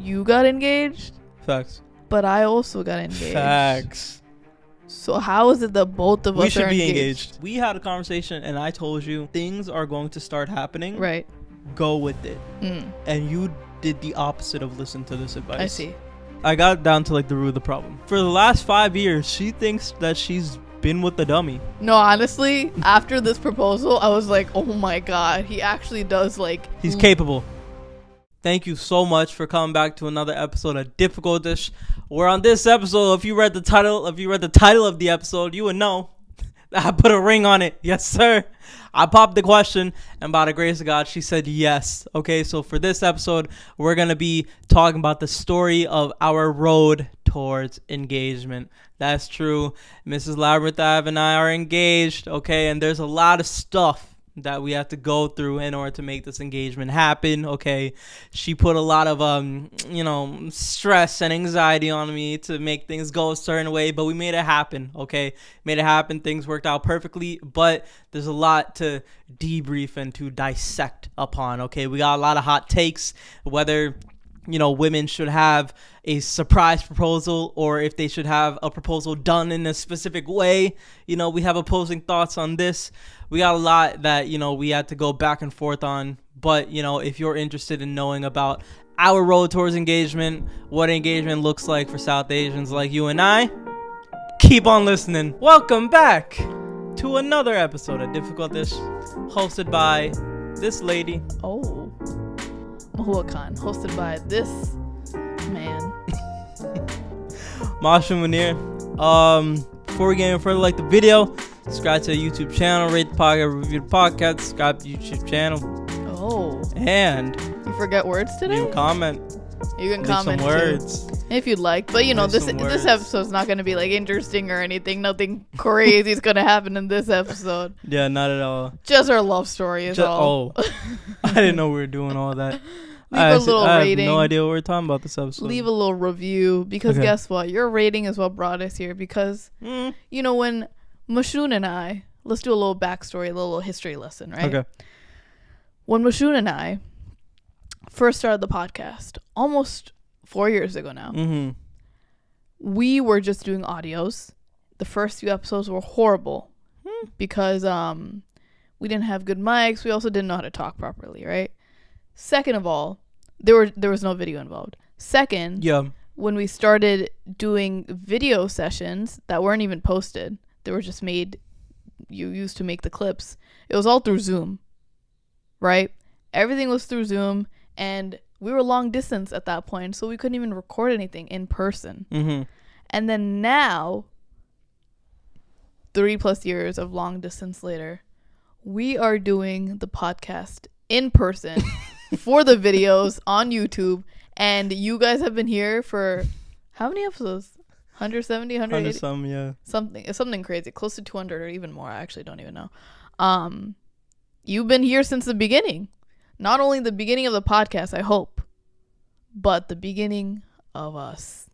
You got engaged? Facts. But I also got engaged. Facts. So how is it that both of us We should are be engaged? We had a conversation and I told you things are going to start happening. Right. Go with it. And you did the opposite of listen to this advice. I see. I got down to like the root of the problem. For the last 5 years, she thinks that she's been with the dummy. No, honestly, after this proposal, I was like, oh my God, he actually does like... He's capable. Thank you so much for coming back to another episode of Difficult Dish. Where on this episode, if you read the title of the episode, you would know that I put a ring on it. Yes, sir. I popped the question, and by the grace of God, she said yes. Okay, so for this episode, we're going to be talking about the story of our road towards engagement. That's true. Mrs. Labyrinth Ave and I are engaged, okay, and there's a lot of stuff that we have to go through in order to make this engagement happen. Okay, she put a lot of stress and anxiety on me to make things go a certain way, but we made it happen. Okay, made it happen. Things worked out perfectly, but there's a lot to debrief and to dissect upon. Okay, we got a lot of hot takes, whether women should have a surprise proposal or if they should have a proposal done in a specific way. We have opposing thoughts on this. We got a lot that, we had to go back and forth on. But, if you're interested in knowing about our road towards engagement, what engagement looks like for South Asians like you and I, keep on listening. Welcome back to another episode of Difficult Dish, hosted by this lady. Oh, Mahua Khan, hosted by this man. Masha Munir. Before we get any further, like the video, subscribe to the YouTube channel, rate the podcast, review the podcast, subscribe to the YouTube channel. Oh. And you forget words today? Leave a comment. You can leave comment some words. Too, if you'd like. But this episode's not going to be like interesting or anything. Nothing crazy is going to happen in this episode. Yeah, not at all. Just our love story is all. Oh. I didn't know we were doing all that. Leave a little rating. I have no idea what we're talking about this episode. Leave a little review because guess what? Your rating is what brought us here because, when Mashun and I, let's do a little backstory, a little history lesson, right? Okay. When Mashun and I first started the podcast, almost 4 years ago now, we were just doing audios. The first few episodes were horrible because we didn't have good mics. We also didn't know how to talk properly, right? Second of all, there was no video involved. Second, when we started doing video sessions that weren't even posted, they were just made, you used to make the clips. It was all through Zoom, right? Everything was through Zoom, and we were long distance at that point, so we couldn't even record anything in person. And then now, 3+ years of long distance later, we are doing the podcast in person for the videos on YouTube, and you guys have been here for how many episodes? 170, 180? 100 some, yeah. Something crazy, close to 200 or even more. I actually don't even know. You've been here since the beginning. Not only the beginning of the podcast, I hope, but the beginning of us.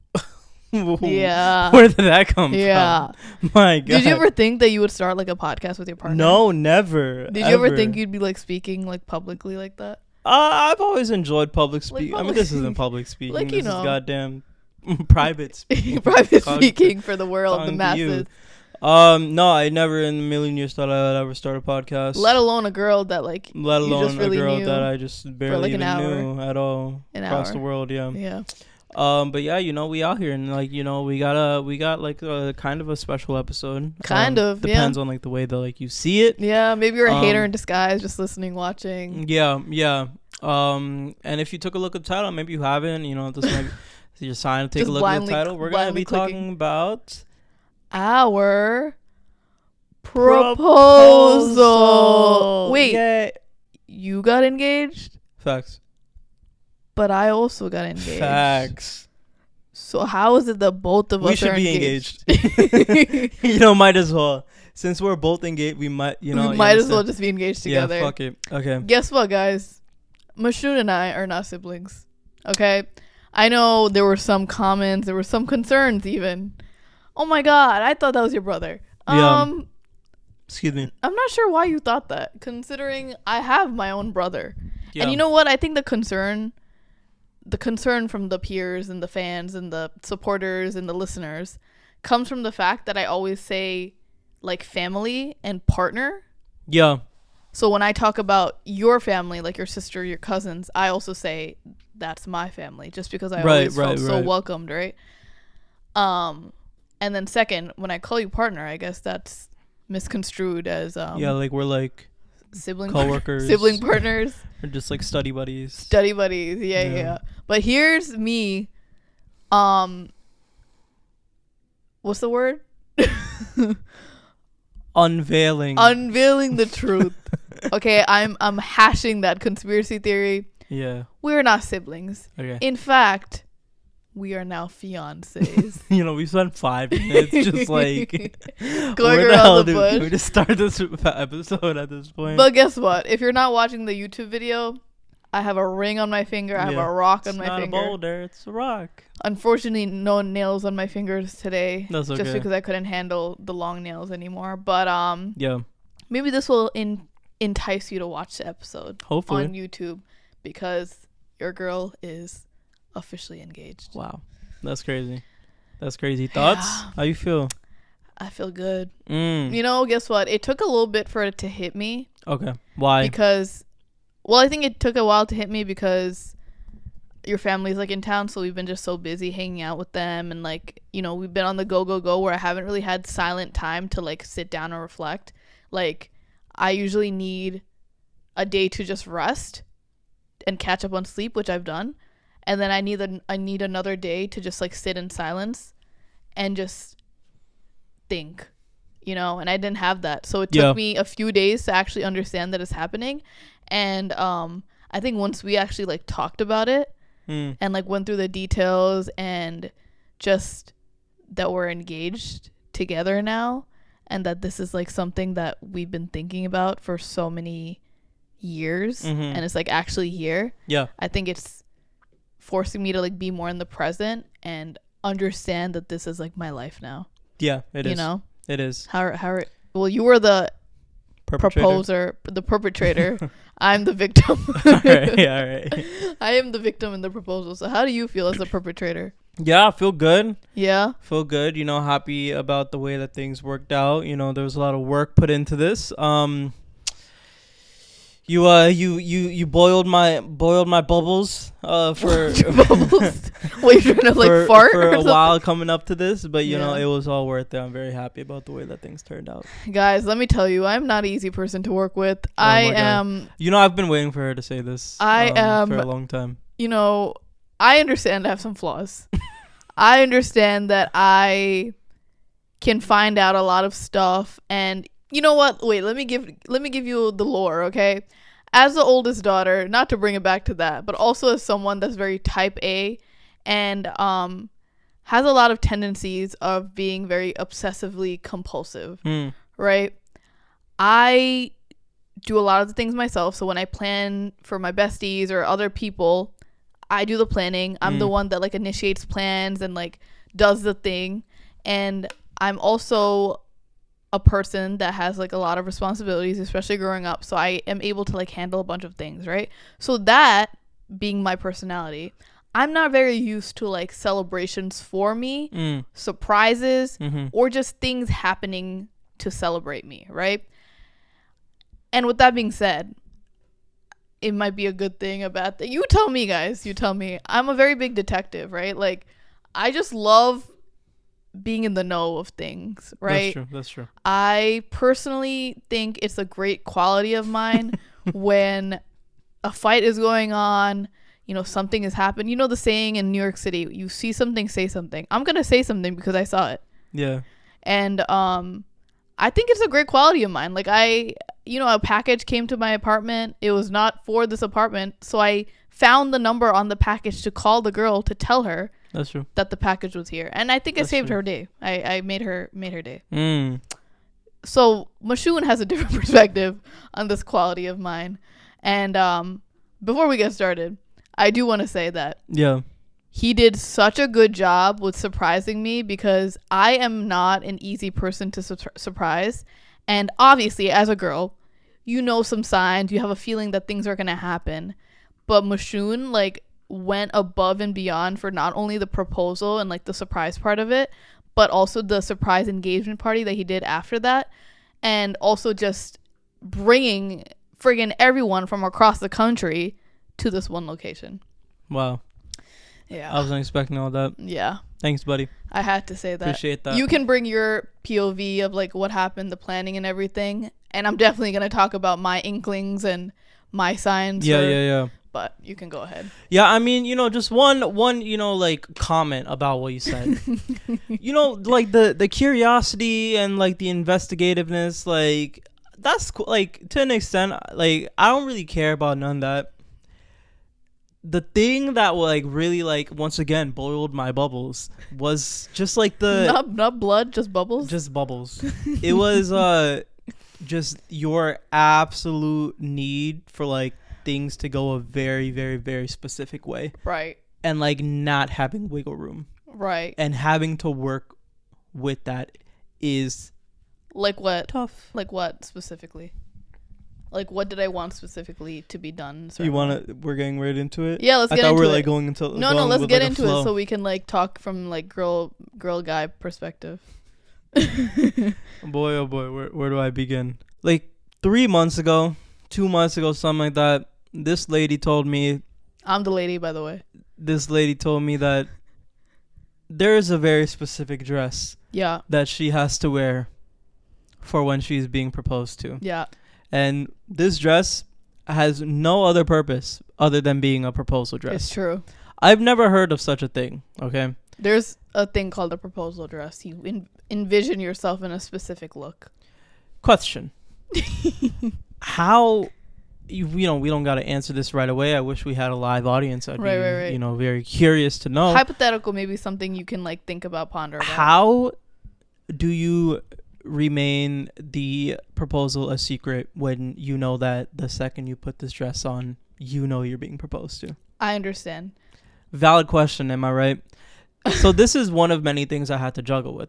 Yeah. Where did that come from? My God. Did you ever think that you would start like a podcast with your partner? No, never. Did you ever think you'd be like speaking like publicly like that? I've always enjoyed public speaking. I mean, this isn't public speaking. Like, this is goddamn private speaking. Private speaking for the world, the masses. No, I never in a million years thought I would ever start a podcast. Let alone a girl that like. Let alone just really a girl knew that I just barely even knew at all across the world. Yeah. Yeah. But yeah, we out here and like we got like a kind of a special episode. Depends on like the way that like you see it. Yeah, maybe you're a hater in disguise, just listening, watching. Yeah. And if you took a look at the title, maybe you haven't. This might be your sign to take a look at the title. We're gonna be talking about our proposal. Wait, you got engaged? Facts. But I also got engaged. Facts. So how is it that both of us are engaged? We should be engaged. Might as well. Since we're both engaged, we might, we might as well just be engaged together. Yeah, fuck it. Okay. Guess what, guys? Mashun and I are not siblings. Okay? I know there were some comments. There were some concerns even. Oh my God. I thought that was your brother. Excuse me. I'm not sure why you thought that, considering I have my own brother. Yeah. And you know what? I think the concern the concern from the peers and the fans and the supporters and the listeners comes from the fact that I always say like family and partner. Yeah. So when I talk about your family, like your sister, your cousins, I also say that's my family, just because I always felt so welcomed, right? And then second, when I call you partner, I guess that's misconstrued as like we're like sibling coworkers, sibling partners, or just like study buddies. Yeah. But here's me, what's the word? Unveiling the truth. Okay, I'm hashing that conspiracy theory. Yeah, we're not siblings. Okay. In fact, we are now fiancés. We spent 5 minutes just like going around the bush. We just start this episode at this point. But guess what? If you're not watching the YouTube video, I have a ring on my finger. I have a rock on my finger. It's not a boulder, it's a rock. Unfortunately, no nails on my fingers today. That's okay. Just because I couldn't handle the long nails anymore. But yeah, maybe this will entice you to watch the episode. Hopefully. On YouTube, because your girl is officially engaged. Wow, that's crazy. Thoughts? Yeah. How you feel? I feel good. Guess what? It took a little bit for it to hit me. Okay. Why? Because, well, I think it took a while to hit me because your family's like in town, so we've been just so busy hanging out with them, and like, we've been on the go where I haven't really had silent time to like sit down and reflect. Like, I usually need a day to just rest and catch up on sleep, which I've done. And then I need another day to just like sit in silence and just think, and I didn't have that. So it took me a few days to actually understand that it's happening. And I think once we actually like talked about it and like went through the details and just that we're engaged together now, and that this is like something that we've been thinking about for so many years, and it's like actually here. Yeah. I think it's forcing me to like be more in the present and understand that this is like my life now. Yeah, it is. It is. Well, you were the proposer, the perpetrator. I'm the victim. All right. I am the victim in the proposal. So how do you feel as a perpetrator? Yeah, I feel good. Yeah. Feel good, happy about the way that things worked out. There was a lot of work put into this. You boiled my bubbles for bubbles. Wait, you're trying to like fart for a while coming up to this, but you know it was all worth it. I'm very happy about the way that things turned out. Guys, let me tell you, I'm not an easy person to work with. I am. I've been waiting for her to say this. I am for a long time. I understand I have some flaws. I understand that I can find out a lot of stuff, and you know what? Wait, let me give you the lore, okay? As the oldest daughter, not to bring it back to that, but also as someone that's very type A and has a lot of tendencies of being very obsessively compulsive, right? I do a lot of the things myself. So when I plan for my besties or other people, I do the planning. I'm the one that like initiates plans and like does the thing. And I'm also a person that has like a lot of responsibilities, especially growing up. So I am able to like handle a bunch of things, right? So that being my personality, I'm not very used to like celebrations for me, surprises, or just things happening to celebrate me, right? And with that being said, it might be a good thing, a bad thing. You tell me, guys. You tell me. I'm a very big detective, right? Like, I just love being in the know of things, right? That's true. I personally think it's a great quality of mine when a fight is going on, something has happened. You know the saying in New York City, you see something, say something. I'm going to say something because I saw it. Yeah. And I think it's a great quality of mine. Like a package came to my apartment. It was not for this apartment. So I found the number on the package to call the girl to tell her that's true that the package was here. And I think it saved her day. I made her day. So Mashoon has a different perspective on this quality of mine. And before we get started, I do want to say that he did such a good job with surprising me, because I am not an easy person to surprise. And obviously, as a girl, some signs, you have a feeling that things are going to happen. But Mashoon, like, went above and beyond for not only the proposal and like the surprise part of it, but also the surprise engagement party that he did after that, and also just bringing friggin' everyone from across the country to this one location. Wow. Yeah. I wasn't expecting all that. Yeah. Thanks, buddy. I had to say that. Appreciate that. You can bring your POV of like what happened, the planning and everything, and I'm definitely going to talk about my inklings and my signs. Yeah. But you can go ahead. Yeah, I mean, just one, like comment about what you said. Like the curiosity and like the investigativeness, like that's cool. Like to an extent, like I don't really care about none of that. The thing that like really like once again boiled my bubbles was just like the not blood, just bubbles. Just bubbles. It was just your absolute need for like things to go a very, very, very specific way. Right. And like not having wiggle room. Right. And having to work with that is like what? Tough. Like what specifically? Like what did I want specifically to be done? You want to? We're getting right into it. Yeah, let's get into it. I thought we were like going into. No, let's get into it so we can like talk from like girl guy perspective. Boy, oh boy, where do I begin? Like 3 months ago, 2 months ago, something like that. This lady told me. I'm the lady, by the way. This lady told me that there is a very specific dress. Yeah. That she has to wear for when she's being proposed to. Yeah. And this dress has no other purpose other than being a proposal dress. It's true. I've never heard of such a thing, okay? There's a thing called a proposal dress. You envision yourself in a specific look. Question. How, we don't got to answer this right away. I wish we had a live audience. I'd be, very curious to know. Hypothetical, maybe something you can like think about, ponder about. How do you remain the proposal a secret when you know that the second you put this dress on, you're being proposed to? I understand. Valid question, am I right? So this is one of many things I had to juggle with.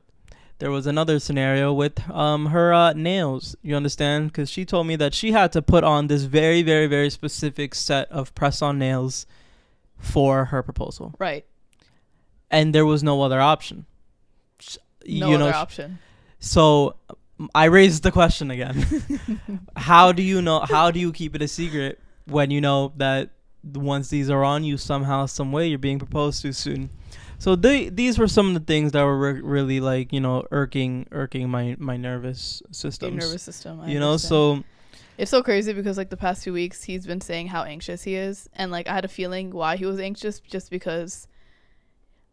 There was another scenario with her nails, you understand? Because she told me that she had to put on this very, very, very specific set of press-on nails for her proposal. Right. And there was no other option. No other option. So I raised the question again. How do you keep it a secret when you know that once these are on you, somehow, some way, you're being proposed to soon? So these were some of the things that were really like, irking my nervous system. Your nervous system. I understand. So it's so crazy because like the past 2 weeks he's been saying how anxious he is, and like I had a feeling why he was anxious, just because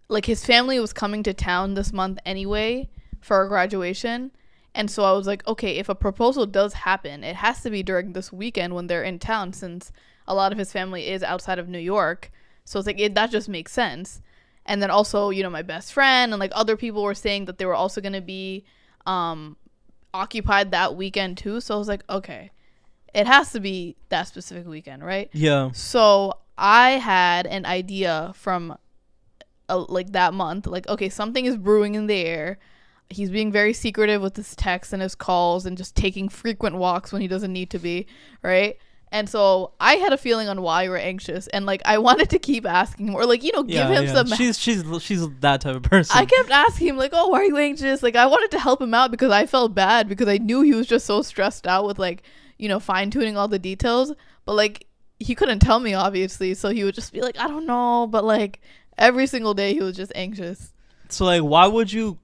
like his family was coming to town this month anyway for our graduation. And so I was like, okay, if a proposal does happen, it has to be during this weekend when they're in town, since a lot of his family is outside of New York. So it's like that just makes sense. And then also, my best friend and like other people were saying that they were also going to be occupied that weekend too. So I was like, okay, it has to be that specific weekend, right? Yeah. So I had an idea from like that month, like, okay, something is brewing in the air. He's being very secretive with his texts and his calls and just taking frequent walks when he doesn't need to be, right? And so I had a feeling on why you were anxious, and like I wanted to keep asking him, or like give him some. She's that type of person. I kept asking him like, oh, why are you anxious? Like I wanted to help him out because I felt bad because I knew he was just so stressed out with like fine tuning all the details, but like he couldn't tell me obviously, so he would just be like, I don't know, but like every single day he was just anxious. So like, why would you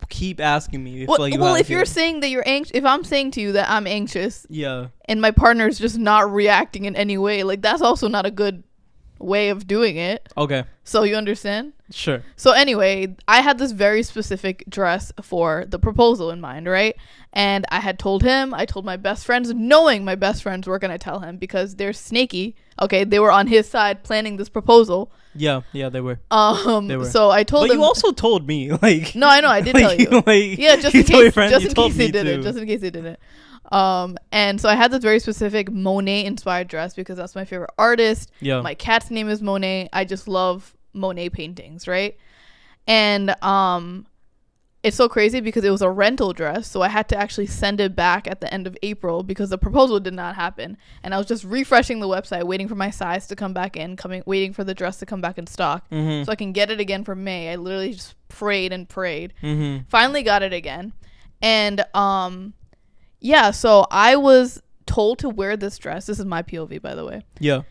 keep asking me if you're saying that you're anxious, if I'm saying to you that I'm anxious, yeah, and my partner's just not reacting in any way, like that's also not a good way of doing it. Okay, so you understand? Sure. So anyway, I had this very specific dress for the proposal in mind, right? And I had told him, I told my best friends, knowing my best friends were gonna tell him because they're snaky. Okay, they were on his side planning this proposal. Yeah, they were. They were. So I told them. But you also told me, like. No, I know, I did tell you. Like, yeah, just in case they did it. Just in case they did it. And so I had this very specific Monet inspired dress because that's my favorite artist. Yeah. My cat's name is Monet. I just love Monet paintings, right? And it's so crazy because it was a rental dress, so I had to actually send it back at the end of April because the proposal did not happen. And I was just refreshing the website, waiting for my size to come back in, waiting for the dress to come back in stock, so I can get it again for May. I literally just prayed and prayed. Finally got it again. And yeah, so I was told to wear this dress. This is my POV, by the way. Yeah.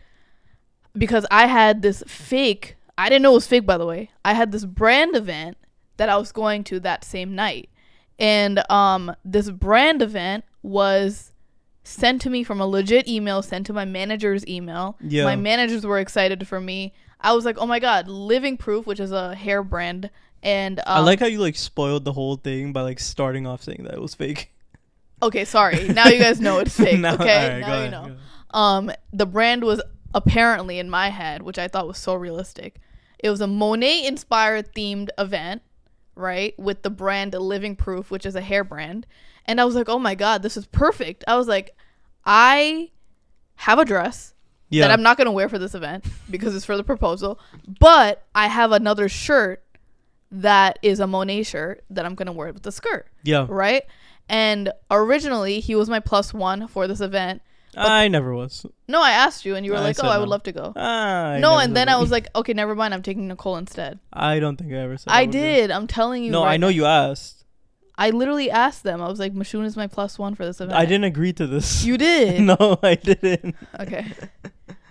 Because I had this fake, I didn't know it was fake, by the way. I had this brand event that I was going to that same night. And this brand event was sent to me from a legit email, sent to my manager's email. Yeah. My managers were excited for me. I was like, oh my God, Living Proof, which is a hair brand. And I like how you like spoiled the whole thing by like starting off saying that it was fake. Okay, sorry. Now you guys know it's fake. Now, okay, right, now you know. The brand was apparently in my head, which I thought was so realistic. It was a Monet inspired themed event, right, with the brand Living Proof, which is a hair brand. And I was like, oh my God, this is perfect. I was like, I have a dress that I'm not going to wear for this event because it's for the proposal, but I have another shirt that is a Monet shirt that I'm going to wear with the skirt. Yeah. Right? And originally he was my +1 for this event. I never was. No, I asked you, and you were like, "Oh, I would love to go." No, and then I was like, "Okay, never mind. I'm taking Nicole instead." I don't think I ever said. I did. I'm telling you. No, I know you asked. I literally asked them. I was like, "Mashun is my +1 for this event." I didn't agree to this. You did. No, I didn't. Okay.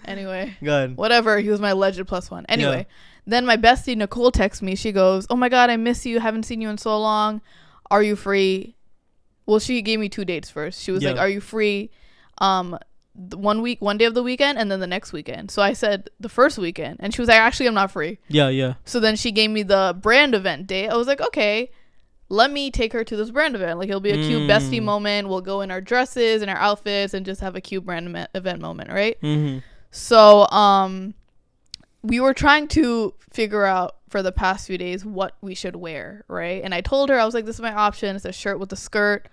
Anyway. Good. Whatever. He was my alleged +1. Anyway, then my bestie Nicole texts me. She goes, "Oh my God, I miss you. Haven't seen you in so long. Are you free?" Well, she gave me 2 dates first. She was like, "Are you free?" One day of the weekend and then the next weekend. So I said the first weekend, and she was like, actually, I'm not free. Yeah. So then she gave me the brand event date. I was like, okay, let me take her to this brand event. Like, it'll be a cute bestie moment. We'll go in our dresses and our outfits and just have a cute brand event moment, right? So we were trying to figure out for the past few days what we should wear, right? And I told her, I was like, this is my option. It's a shirt with a skirt.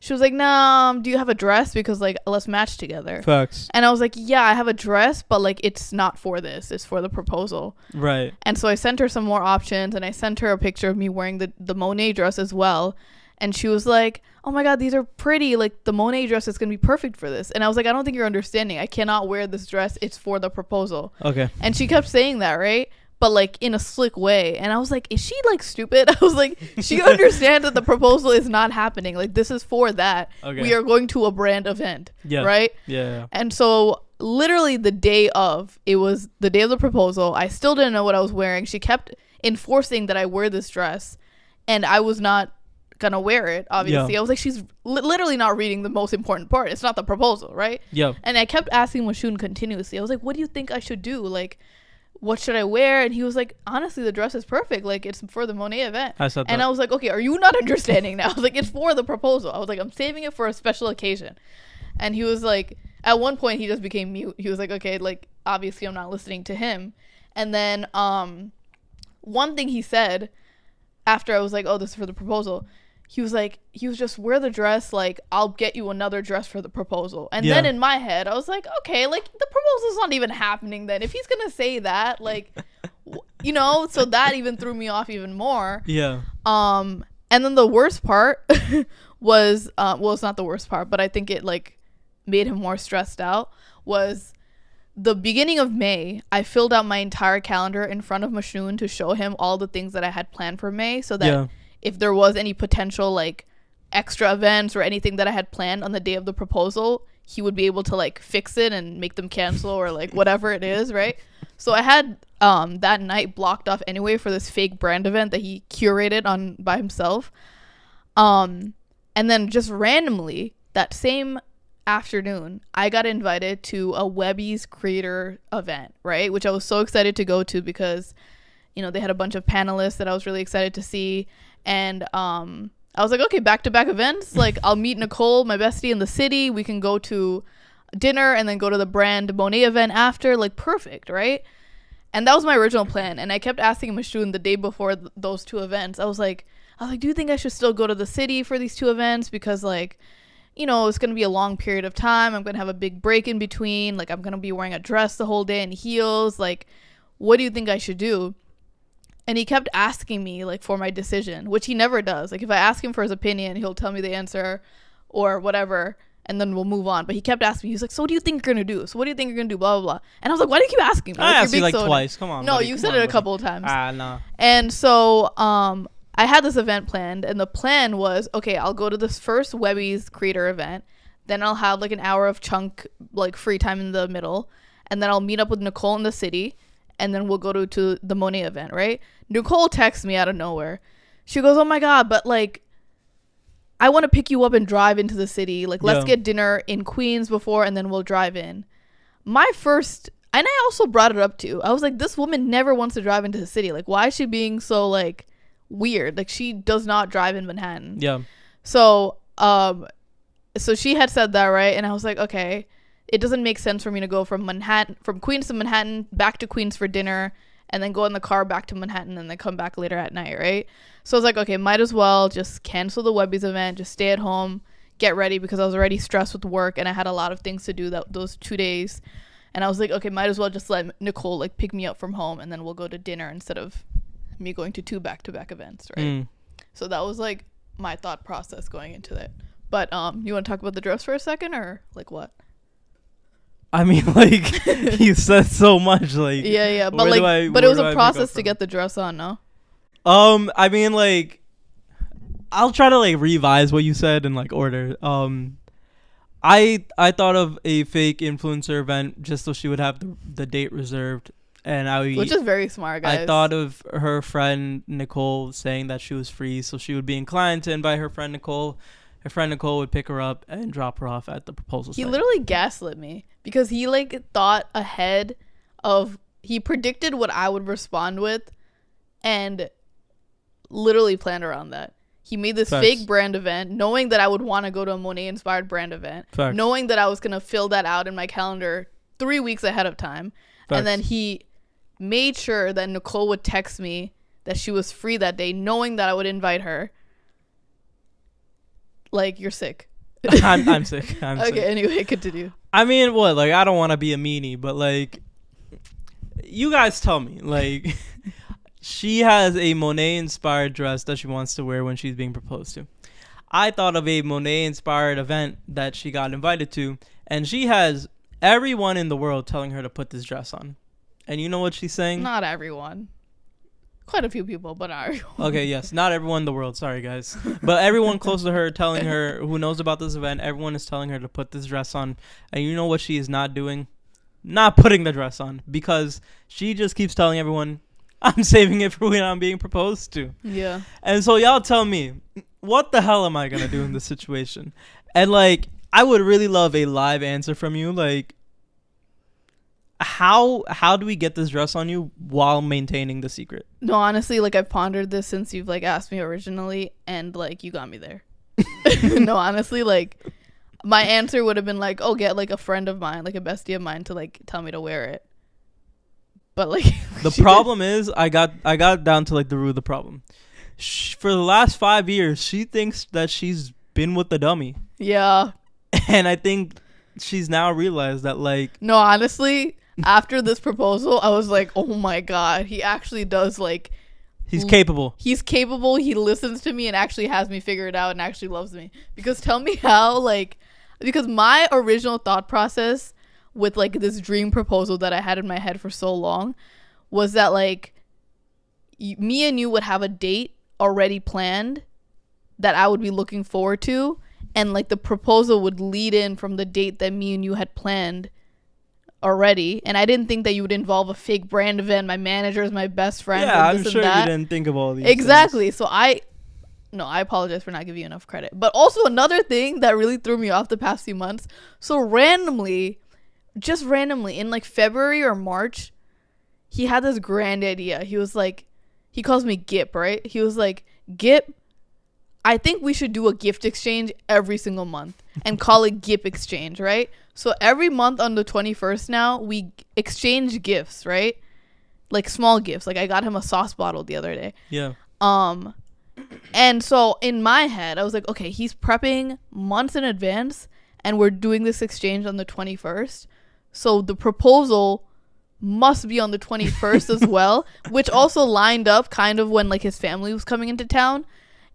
She was like, "No, do you have a dress? Because like, let's match together." Facts. And I was like, "Yeah, I have a dress, but like, it's not for this. It's for the proposal." Right. And so I sent her some more options, and I sent her a picture of me wearing the Monet dress as well. And she was like, "Oh my God, these are pretty. Like, the Monet dress is gonna be perfect for this." And I was like, "I don't think you're understanding. I cannot wear this dress. It's for the proposal." Okay. And she kept saying that, right? But like in a slick way. And I was like, is she like stupid? I was like, she understands that the proposal is not happening. Like, this is for that. Okay. We are going to a brand event. Yeah. Right? Yeah. And so literally it was the day of the proposal. I still didn't know what I was wearing. She kept enforcing that I wear this dress, and I was not gonna wear it, obviously. I was like, she's literally not reading the most important part. It's not the proposal, right? Yeah. And I kept asking Mashun continuously. I was like, what do you think I should do? Like, what should I wear? And he was like, honestly, the dress is perfect. Like, it's for the Monet event. I said that. And I was like, okay, are you not understanding now? I was like, it's for the proposal. I was like, I'm saving it for a special occasion. And he was like, at one point, he just became mute. He was like, okay, like, obviously I'm not listening to him. And then one thing he said after I was like, oh, this is for the proposal, he was just, wear the dress, like, I'll get you another dress for the proposal. And then in my head, I was like, okay, like, the proposal's not even happening then. If he's gonna say that, like, you know, so that even threw me off even more. Yeah. And then the worst part was, well, it's not the worst part, but I think it, like, made him more stressed out, was the beginning of May. I filled out my entire calendar in front of Mashun to show him all the things that I had planned for May, so that if there was any potential like extra events or anything that I had planned on the day of the proposal, he would be able to like fix it and make them cancel or like whatever it is, right? So I had that night blocked off anyway for this fake brand event that he curated on by himself. And then just randomly that same afternoon, I got invited to a Webby's creator event, right? Which I was so excited to go to because, you know, they had a bunch of panelists that I was really excited to see. And I was like, okay, back-to-back events. Like, I'll meet Nicole, my bestie, in the city. We can go to dinner and then go to the brand Monet event after. Like, perfect, right? And that was my original plan. And I kept asking Mashun the day before those two events. I was like, do you think I should still go to the city for these two events? Because, like, you know, it's going to be a long period of time. I'm going to have a big break in between. Like, I'm going to be wearing a dress the whole day and heels. Like, what do you think I should do? And he kept asking me, like, for my decision, which he never does. Like, if I ask him for his opinion, he'll tell me the answer or whatever, and then we'll move on. But he kept asking me. He was like, so what do you think you're going to do? So what do you think you're going to do? Blah, blah, blah. And I was like, why do you keep asking me? I asked you, like, twice. Come on, No, buddy. you Come said on, it a buddy. couple of times. No. And so I had this event planned, and the plan was, okay, I'll go to this first Webby's creator event. Then I'll have, like, an hour of chunk, like, free time in the middle. And then I'll meet up with Nicole in the city. And then we'll go to the Monet event, right? Nicole texts me out of nowhere. She goes, oh my God, but like, I want to pick you up and drive into the city. Like, let's get dinner in Queens before, and then we'll drive in. And I also brought it up too. I was like, this woman never wants to drive into the city. Like, why is she being so like weird? Like, she does not drive in Manhattan. Yeah. So, so she had said that, right? And I was like, okay. It doesn't make sense for me to go from Queens to Manhattan, back to Queens for dinner, and then go in the car back to Manhattan and then come back later at night, right? So I was like, okay, might as well just cancel the Webby's event, just stay at home, get ready, because I was already stressed with work and I had a lot of things to do those 2 days. And I was like, okay, might as well just let Nicole like pick me up from home, and then we'll go to dinner instead of me going to 2 back-to-back events, right? So that was like my thought process going into it. But you want to talk about the dress for a second, or like what? I mean, like, you said so much, like, yeah, but like, but it was a process to get the dress on, no? I mean, like, I'll try to like revise what you said in like order. I thought of a fake influencer event just so she would have the date reserved, and which is very smart, guys. I thought of her friend Nicole saying that she was free, so she would be inclined to invite her friend Nicole. Her friend Nicole would pick her up and drop her off at the proposal site. He literally gaslit me because he like thought ahead of, he predicted what I would respond with and literally planned around that. He made this fake brand event knowing that I would want to go to a Monet inspired brand event, knowing that I was going to fill that out in my calendar 3 weeks ahead of time. And then he made sure that Nicole would text me that she was free that day, knowing that I would invite her. Like, you're sick. I'm sick. I'm sick. Okay, anyway, continue. I mean, what? Like, I don't want to be a meanie, but like, you guys tell me. Like, she has a Monet-inspired dress that she wants to wear when she's being proposed to. I thought of a Monet-inspired event that she got invited to, and she has everyone in the world telling her to put this dress on. And you know what she's saying? Not everyone. Quite a few people, but not everyone. Okay, yes. Not everyone in the world. Sorry, guys. But everyone close to her telling her, who knows about this event, everyone is telling her to put this dress on. And you know what she is not doing? Not putting the dress on. Because she just keeps telling everyone, I'm saving it for when I'm being proposed to. Yeah. And so y'all tell me, what the hell am I going to do in this situation? And like, I would really love a live answer from you. Like, how do we get this dress on you while maintaining the secret? No, honestly, like, I've pondered this since you've like asked me originally, and like, you got me there. No, honestly, like, my answer would have been like, oh, get like a friend of mine, like a bestie of mine, to like tell me to wear it. But like, the problem is, I got down to like the root of the problem. For the last 5 years, she thinks that she's been with the dummy. Yeah. And I think she's now realized that, like, no, honestly, after this proposal, I was like, oh my God, he actually does, like, he's capable. He's capable. He listens to me and actually has me figured out and actually loves me. Because tell me how, like, because my original thought process with like this dream proposal that I had in my head for so long was that like me and you would have a date already planned that I would be looking forward to, and like the proposal would lead in from the date that me and you had planned already. And I didn't think that you would involve a fake brand event. My manager is my best friend. Yeah, I'm sure you didn't think of all these exactly things. So I apologize for not giving you enough credit. But also another thing that really threw me off the past few months, so just randomly in like February or March, he had this grand idea. He was like, he calls me Gip, right? He was like, Gip, I think we should do a gift exchange every single month and call it Gip Exchange, right? So every month on the 21st now, we exchange gifts, right? Like small gifts. Like I got him a sauce bottle the other day. Yeah. And so in my head, I was like, okay, he's prepping months in advance and we're doing this exchange on the 21st. So the proposal must be on the 21st as well, which also lined up kind of when like his family was coming into town.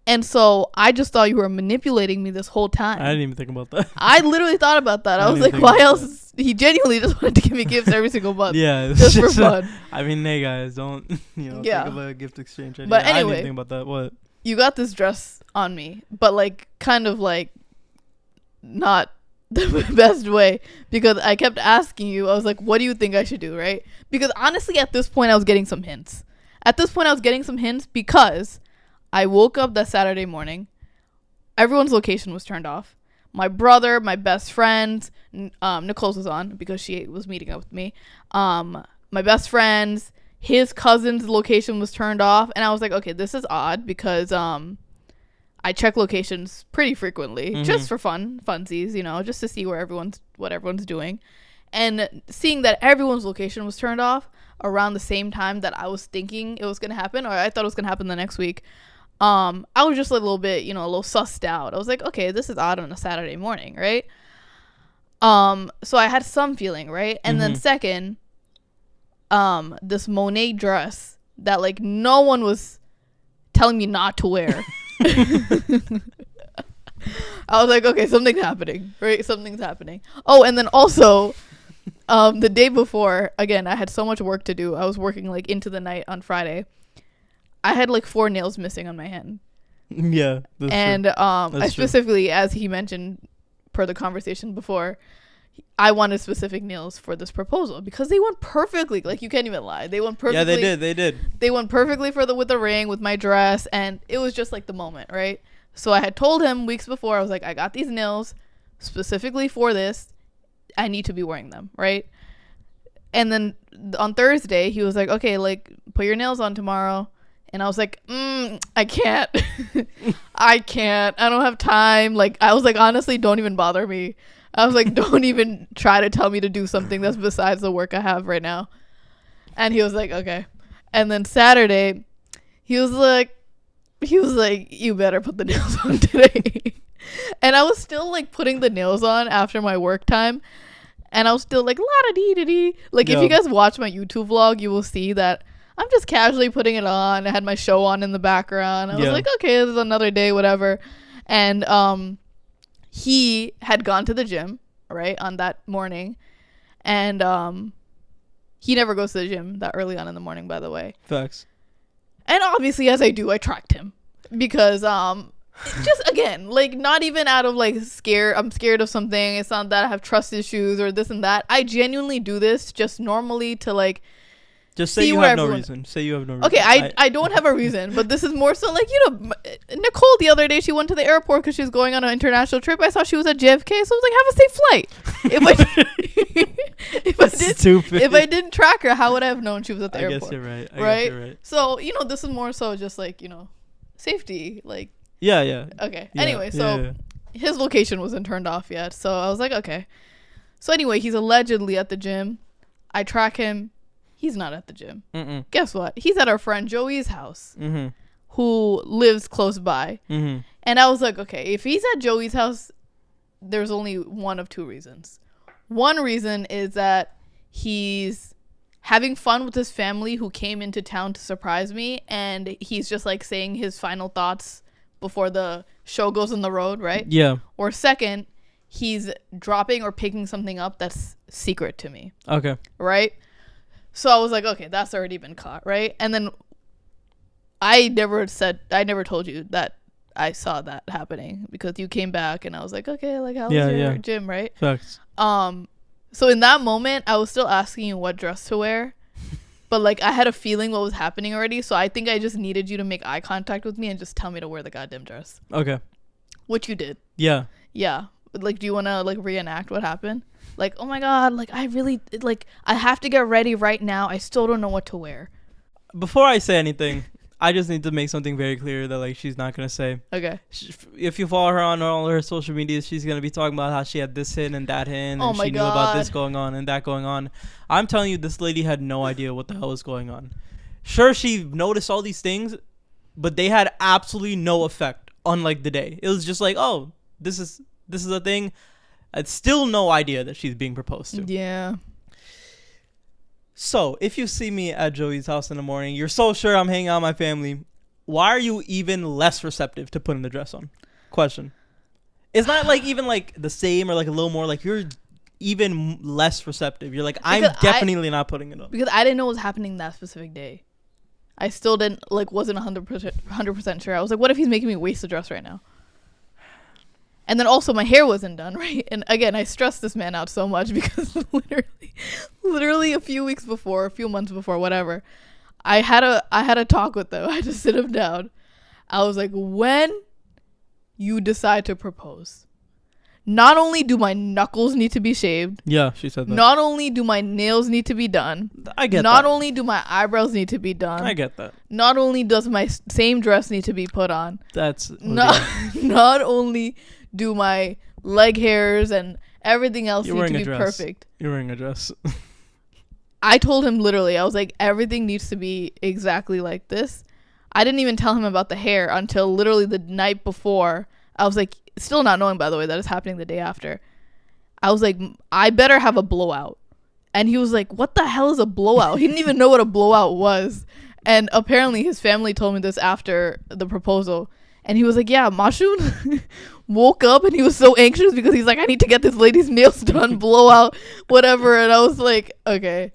And so I just thought you were manipulating me this whole time. I didn't even think about that. I literally thought about that. I was like, why else? He genuinely just wanted to give me gifts every single month. Yeah. Just for fun. I mean, hey guys, don't, think of a gift exchange. But anyway. I didn't think about that. What? You got this dress on me, but like kind of like not the best way, because I kept asking you. I was like, what do you think I should do, right? Because honestly, at this point, I was getting some hints. Because I woke up that Saturday morning. Everyone's location was turned off. My brother, my best friends, Nicole's was on because she was meeting up with me. My best friends, his cousin's location was turned off. And I was like, okay, this is odd because I check locations pretty frequently just for funsies, just to see what everyone's doing. And seeing that everyone's location was turned off around the same time that I was thinking it was going to happen, or I thought it was going to happen the next week, I was just a little bit, a little sussed out. I was like, okay, this is odd on a Saturday morning, right? So I had some feeling, right? And then second, this Monet dress that like no one was telling me not to wear. I was like, okay, something's happening, right? Something's happening. Oh, and then also, the day before, again, I had so much work to do. I was working like into the night on Friday. I had like 4 nails missing on my hand. Yeah. And I specifically, as he mentioned per the conversation before, I wanted specific nails for this proposal because they went perfectly. Like, you can't even lie. They went perfectly. Yeah, they did. They went perfectly with the ring, with my dress, and it was just like the moment, right? So I had told him weeks before, I was like, I got these nails specifically for this. I need to be wearing them, right? And then on Thursday, he was like, okay, like, put your nails on tomorrow. And I was like, I can't. I can't. I don't have time. Like, I was like, honestly, don't even bother me. I was like, don't even try to tell me to do something that's besides the work I have right now. And he was like, okay. And then Saturday, he was like, you better put the nails on today. And I was still like putting the nails on after my work time. And I was still like, la-da-dee-da-dee. Like, if you guys watch my YouTube vlog, you will see that I'm just casually putting it on. I had my show on in the background. I was like, okay, this is another day, whatever. And he had gone to the gym, right, on that morning. And he never goes to the gym that early on in the morning, by the way. Facts. And obviously, as I do, I tracked him. Because, just, again, like, not even out of, like, I'm scared of something. It's not that I have trust issues or this and that. I genuinely do this just normally to, like, just say you have no reason. Say you have no reason. Okay, I don't have a reason, but this is more so like, Nicole the other day, she went to the airport because she was going on an international trip. I saw she was at JFK, so I was like, have a safe flight. If I didn't track her, how would I have known she was at the airport? I guess you're right. Right? So, this is more so just like, safety. Like, yeah. Okay. Yeah, anyway, so his location wasn't turned off yet. So I was like, okay. So anyway, he's allegedly at the gym. I track him. He's not at the gym. Guess what? He's at our friend Joey's house, who lives close by. And I was like, okay, if he's at Joey's house, there's only one of 2 reasons. One reason is that he's having fun with his family who came into town to surprise me, and he's just like saying his final thoughts before the show goes on the road, right? Yeah. Or second, he's dropping or picking something up that's secret to me. Okay. Right? So I was like, okay, that's already been caught, right? And then I never told you that I saw that happening because you came back and I was like, okay, like, how was your gym, right? Facts. So in that moment, I was still asking you what dress to wear, but like I had a feeling what was happening already. So I think I just needed you to make eye contact with me and just tell me to wear the goddamn dress. Okay. Which you did. Yeah. Yeah. Like, do you want to like reenact what happened? Like, oh my God, like I really, like, I have to get ready right now. I still don't know what to wear. Before I say anything, I just need to make something very clear that like she's not going to say. Okay. If you follow her on all her social media, she's going to be talking about how she had this hit and that hit and she knew about this going on and that going on. I'm telling you, this lady had no idea what the hell was going on. Sure, she noticed all these things, but they had absolutely no effect on like the day. It was just like, oh, this is a thing. It's still no idea that she's being proposed to. Yeah. So, if you see me at Joey's house in the morning, you're so sure I'm hanging out with my family. Why are you even less receptive to putting the dress on? Question. It's not like even like the same or like a little more. Like you're even less receptive. You're like, I'm definitely not putting it on. Because I didn't know what was happening that specific day. I still wasn't 100% sure. I was like, what if he's making me waste the dress right now? And then also my hair wasn't done, right? And again, I stressed this man out so much because literally a few months before, whatever, I had a talk with them. I had to sit him down. I was like, when you decide to propose, not only do my knuckles need to be shaved. Yeah, she said that. Not only do my nails need to be done. I get that. Not only do my eyebrows need to be done. I get that. Not only does my same dress need to be put on. That's... Not only do my leg hairs and everything else need to be perfect. You're wearing a dress. I told him literally, I was like, everything needs to be exactly like this. I didn't even tell him about the hair until literally the night before. I was like, still not knowing, by the way, that it's happening the day after. I was like, I better have a blowout. And he was like, what the hell is a blowout? He didn't even know what a blowout was. And apparently his family told me this after the proposal. And he was like, yeah, Mashun woke up and he was so anxious because he's like, I need to get this lady's nails done, blowout, whatever. And I was like, okay.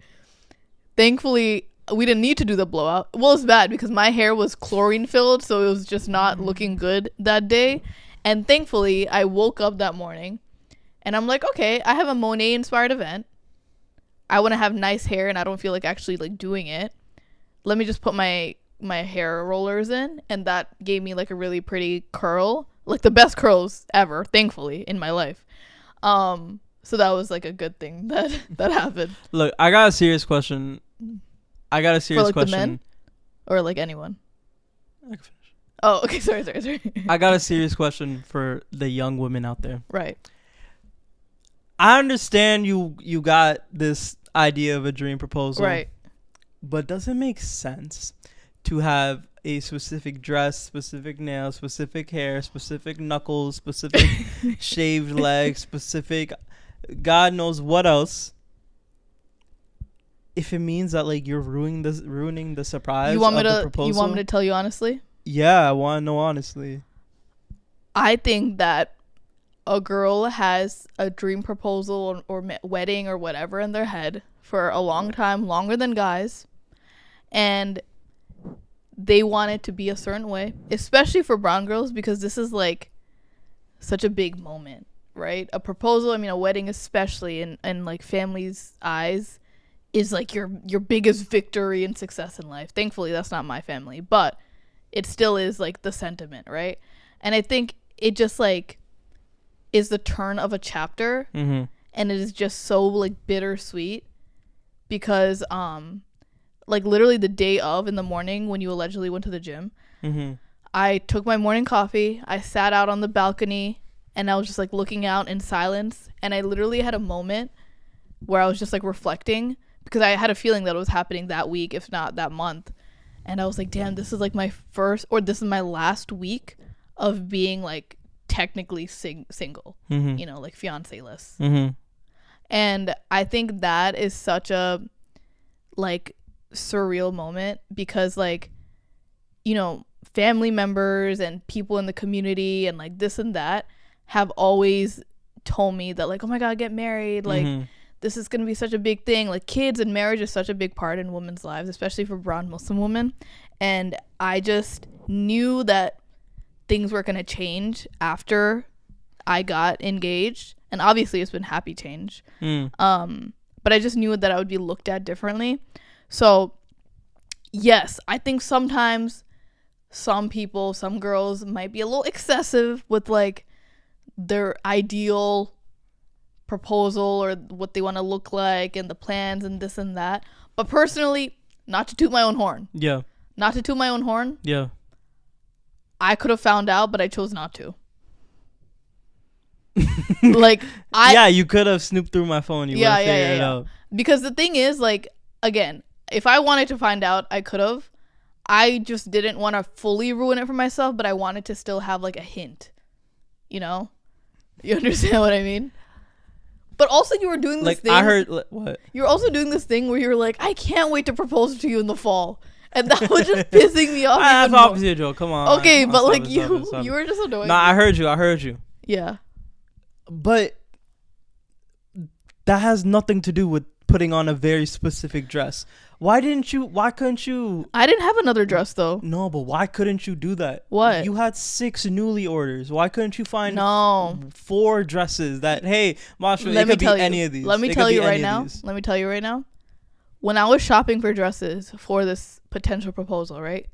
Thankfully, we didn't need to do the blowout. Well, it's bad because my hair was chlorine filled, so it was just not looking good that day. And thankfully, I woke up that morning and I'm like, okay, I have a Monet inspired event. I want to have nice hair and I don't feel like actually like doing it. Let me just put my hair rollers in, and that gave me like a really pretty curl, like the best curls ever, thankfully, in my life. So that was like a good thing that happened. Look, I got a serious question. For, like, question. The men? Or like anyone? I can finish. Oh, okay. Sorry. I got a serious question for the young women out there. Right. I understand you got this idea of a dream proposal. Right. But does it make sense to have a specific dress, specific nails, specific hair, specific knuckles, specific shaved legs, specific God knows what else, if it means that like you're ruining the surprise of the proposal? You want me to tell you honestly? Yeah, I want to know honestly. I think that a girl has a dream proposal or wedding or whatever in their head for a long time, longer than guys, and they want it to be a certain way, especially for brown girls, because this is like such a big moment, right? A proposal, I mean, a wedding especially in like families' eyes is like your biggest victory and success in life. Thankfully, that's not my family, but it still is like the sentiment, right? And I think it just like is the turn of a chapter, mm-hmm. and it is just so like bittersweet because like literally the day of, in the morning when you allegedly went to the gym, mm-hmm. I took my morning coffee, I sat out on the balcony, and I was just like looking out in silence, and I literally had a moment where I was just like reflecting, because I had a feeling that it was happening that week, if not that month. And I was like, damn, this is like my first, or this is my last week of being like technically single, mm-hmm. you know, like fiancé-less. Mm-hmm. And I think that is such a like surreal moment, because like, you know, family members and people in the community and like this and that have always told me that like, oh my God, get married. Like, mm-hmm. this is going to be such a big thing. Like, kids and marriage is such a big part in women's lives, especially for brown Muslim women. And I just knew that things were going to change after I got engaged. And obviously it's been happy change. But I just knew that I would be looked at differently. So yes, I think sometimes some people, some girls might be a little excessive with like their ideal proposal or what they want to look like and the plans and this and that. But personally, not to toot my own horn. Yeah. Not to toot my own horn. Yeah. I could have found out, but I chose not to. Like, yeah, you could have snooped through my phone. You would have figured it out. Because the thing is, like, again, if I wanted to find out, I could have. I just didn't want to fully ruin it for myself, but I wanted to still have like a hint. You know? You understand what I mean? But also you were doing this like thing. I heard what? You were also doing this thing where you were like, I can't wait to propose to you in the fall. And that was just pissing me off. That's obviously a joke. Come on. Okay, come on, but stop like it, stop it. you were just annoying. Nah, I heard you. Yeah. But that has nothing to do with putting on a very specific dress. Why couldn't you? I didn't have another dress though. No, but why couldn't you do that? What? You had 6 newly orders. Why couldn't you find 4 dresses that, hey, Masha, it could be any of these. Let me tell you right now. When I was shopping for dresses for this potential proposal, right?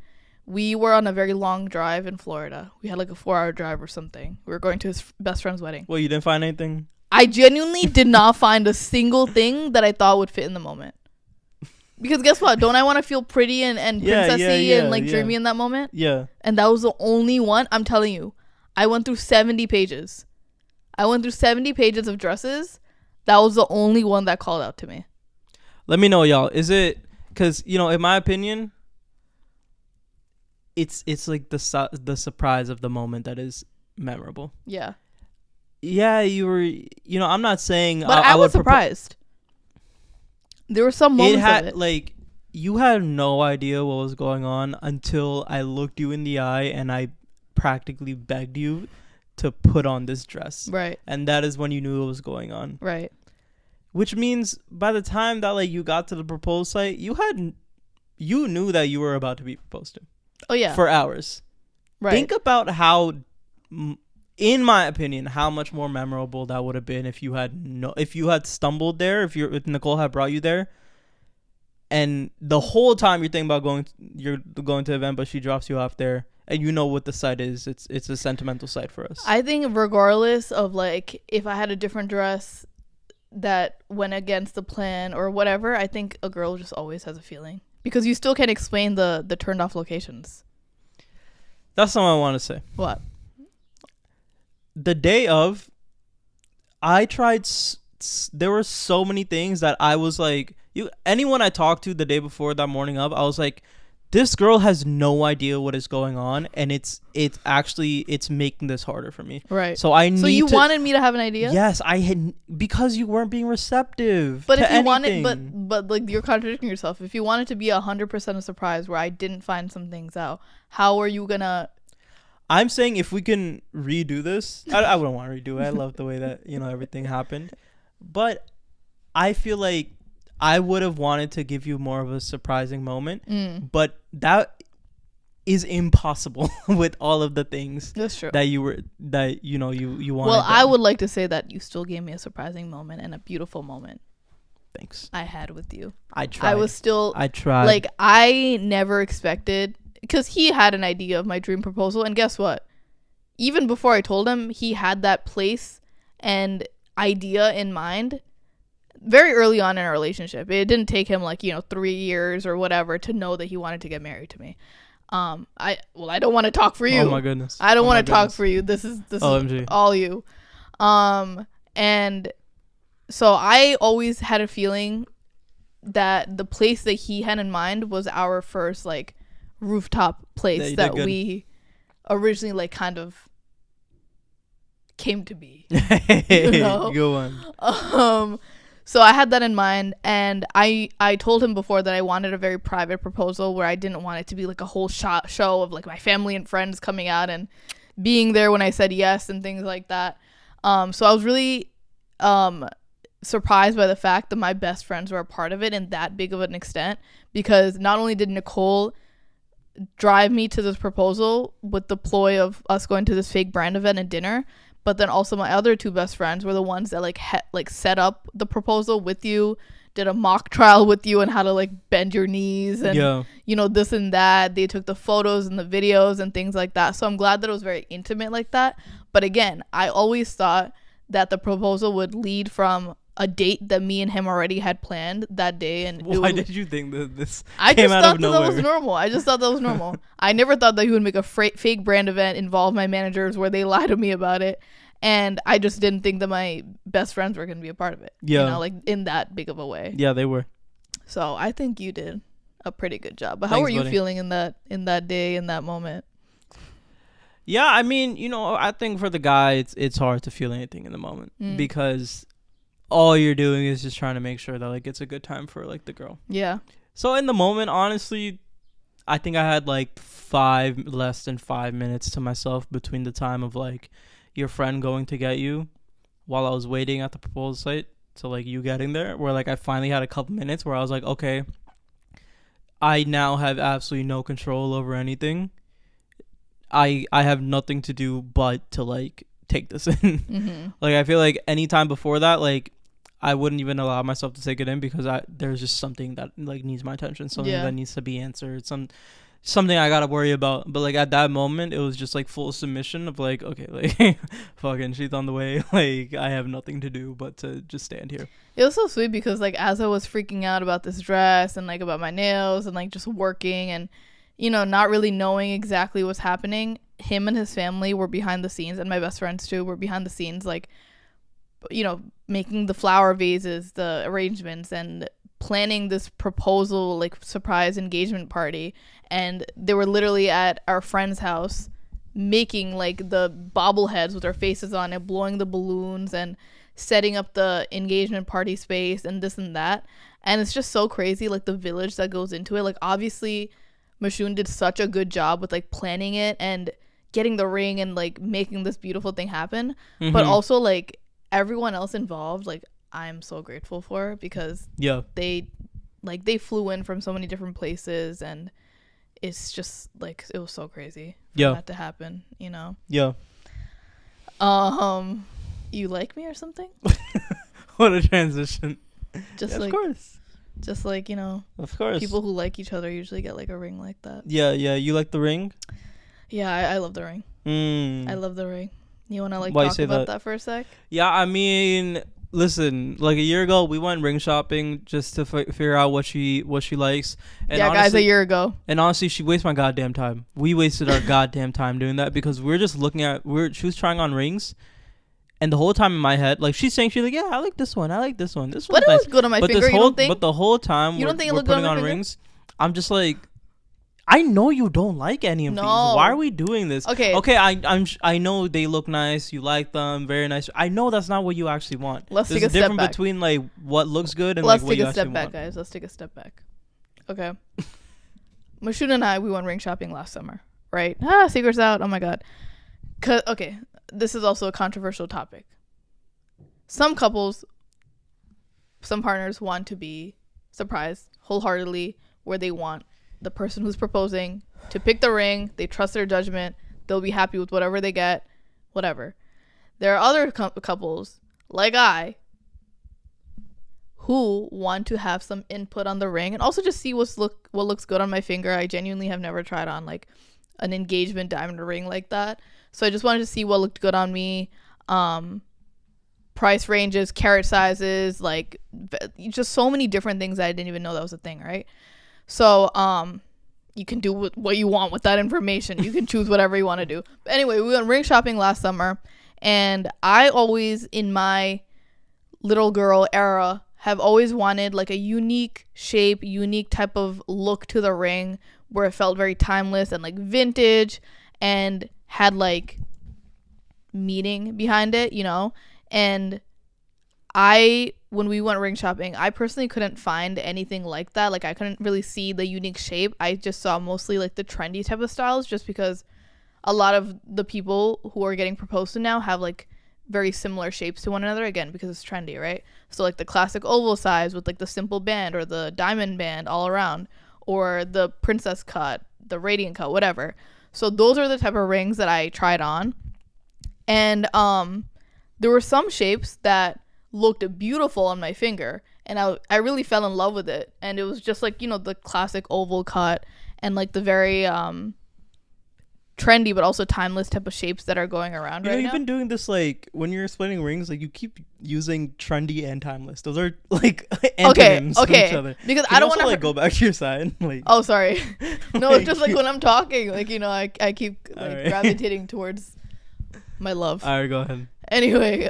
We were on a very long drive in Florida. We had like a 4-hour drive or something. We were going to his best friend's wedding. Well, you didn't find anything? I genuinely did not find a single thing that I thought would fit in the moment. Because guess what? Don't I want to feel pretty and princessy and like dreamy in that moment? Yeah. And that was the only one. I'm telling you, I went through 70 pages. Of dresses. That was the only one that called out to me. Let me know, y'all. Is it because, in my opinion, it's like the surprise of the moment that is memorable. Yeah. Yeah, you were. I'm not saying. But I was surprised. There were some moments of it. Like, you had no idea what was going on until I looked you in the eye and I practically begged you to put on this dress. Right. And that is when you knew what was going on. Right. Which means by the time that you got to the proposal site, you knew that you were about to be proposed to. Oh yeah. For hours. Right. Think about how, in my opinion, how much more memorable that would have been if you had stumbled there, if Nicole had brought you there, and the whole time you're thinking about you're going to the event, but she drops you off there, and you know what the site is. It's a sentimental site for us. I think regardless of if I had a different dress that went against the plan or whatever, I think a girl just always has a feeling because you still can't explain the turned off locations. That's something I want to say. What? The day of, I tried. There were so many things that I was like, anyone I talked to the day before, that morning of, I was like, this girl has no idea what is going on, and it's making this harder for me. Right. So wanted me to have an idea? Yes, I had, because you weren't being receptive. But if you anything. wanted, but like you're contradicting yourself. If you wanted to be 100% a surprise where I didn't find some things out, how are you gonna? I'm saying if we can redo this, I wouldn't want to redo it. I love the way that everything happened, but I feel like I would have wanted to give you more of a surprising moment, but that is impossible with all of the things. That's true. That you wanted. Well, I would like to say that you still gave me a surprising moment and a beautiful moment. Thanks. I had with you. I tried. I tried. Like, I never expected, because he had an idea of my dream proposal, and guess what? Even before I told him, he had that place and idea in mind very early on in our relationship. It didn't take him 3 years or whatever to know that he wanted to get married to me. I don't want to talk for you. Oh my goodness. I don't want to talk for you. This is all you. And so I always had a feeling that the place that he had in mind was our first rooftop place that we originally kind of came to be. Go on. So I had that in mind, and I told him before that I wanted a very private proposal where I didn't want it to be a whole show of my family and friends coming out and being there when I said yes and things like that. So I was really surprised by the fact that my best friends were a part of it in that big of an extent, because not only did Nicole drive me to this proposal with the ploy of us going to this fake brand event and dinner, but then also my other 2 best friends were the ones that set up the proposal with you, did a mock trial with you on how to bend your knees and this and that. They took the photos and the videos and things like that. So I'm glad that it was very intimate like that. But again, I always thought that the proposal would lead from a date that me and him already had planned that day. And why did you think that this I came just out thought of nowhere? That was normal. I just thought that was normal. I never thought that he would make a fake brand event, involve my managers where they lie to me about it. And I just didn't think that my best friends were going to be a part of it. Yeah. In that big of a way. Yeah, they were. So I think you did a pretty good job. But how were you feeling in that day, in that moment? Yeah, I mean, I think for the guy, it's hard to feel anything in the moment because all you're doing is just trying to make sure that like it's a good time for like the girl. Yeah. So in the moment, honestly, I think I had like less than 5 minutes to myself between the time of like your friend going to get you while I was waiting at the proposal site to like you getting there, where like I finally had a couple minutes where I was like, okay, I now have absolutely no control over anything. I have nothing to do but to like take this in. Mm-hmm. Like I feel like any time before that, like I wouldn't even allow myself to take it in because there's just something that like needs my attention, something that needs to be answered, something I gotta worry about. But like at that moment, it was just like full submission of like, okay, like fucking she's on the way. Like I have nothing to do but to just stand here. It was so sweet because like as I was freaking out about this dress and like about my nails and like just working and you know not really knowing exactly what's happening, him and his family were behind the scenes, and my best friends too were behind the scenes, like, you know, making the flower vases, the arrangements, and planning this proposal like surprise engagement party. And they were literally at our friend's house making like the bobbleheads with our faces on it, blowing the balloons and setting up the engagement party space and this and that. And it's just so crazy, like the village that goes into it. Like obviously Mashun did such a good job with like planning it and getting the ring and like making this beautiful thing happen. Mm-hmm. But also like everyone else involved, like I'm so grateful for, because they flew in from so many different places, and it's just like it was so crazy for that to happen, you know. You like me or something? What a transition. Just like, of course. Just like, you know, of course, people who like each other usually get like a ring like that. Yeah, you like the ring? Yeah, I love the ring. I love the ring. You want to like talk about that for a sec? Yeah, I mean, listen, like a year ago we went ring shopping just to figure out what she likes. And yeah, honestly, guys, a year ago. And honestly, she wasted my goddamn time. We wasted our goddamn time doing that because we were just looking at she was trying on rings. And the whole time in my head, like she's like, yeah, I like this one. I like this one. This one. But it was good on my finger. You don't think? But the whole time you don't think it we're looked good putting on on rings, I'm just like, I know you don't like any of these. Why are we doing this? Okay. I know they look nice. You like them, very nice. I know that's not what you actually want. Let's take a step back. There's a difference between like what looks good and like what you actually want. Let's take a step back, guys. Let's take a step back. Okay. Mashun and I, we went ring shopping last summer, right? Secrets out. Oh my god. Okay, this is also a controversial topic. Some couples, some partners want to be surprised wholeheartedly, where they want the person who's proposing to pick the ring. They trust their judgment. They'll be happy with whatever they get, whatever. There are other couples, like I, who want to have some input on the ring and also just see what looks good on my finger. I genuinely have never tried on like an engagement diamond ring like that. So I just wanted to see what looked good on me. Price ranges, carat sizes, like just so many different things that I didn't even know that was a thing, right? So you can do what you want with that information. You can choose whatever you want to do. But anyway, we went ring shopping last summer, and I always, in my little girl era, have always wanted like a unique shape, unique type of look to the ring where it felt very timeless and like vintage and had like meaning behind it, you know? And when we went ring shopping, I personally couldn't find anything like that. Like I couldn't really see the unique shape. I just saw mostly like the trendy type of styles, just because a lot of the people who are getting proposed to now have like very similar shapes to one another, again, because it's trendy, right? So like the classic oval size with like the simple band or the diamond band all around, or the princess cut, the radiant cut, whatever. So those are the type of rings that I tried on. And there were some shapes that looked beautiful on my finger, and I really fell in love with it. And it was just like, you know, the classic oval cut and like the very trendy but also timeless type of shapes that are going around right now. You've been doing this, like when you're explaining rings, like you keep using trendy and timeless. Those are like antonyms of each other. Because I don't want to like go back to your side. Like, oh, sorry. No, it's just like when I'm talking, like, you know, I keep like gravitating towards my love. All right, go ahead. Anyway,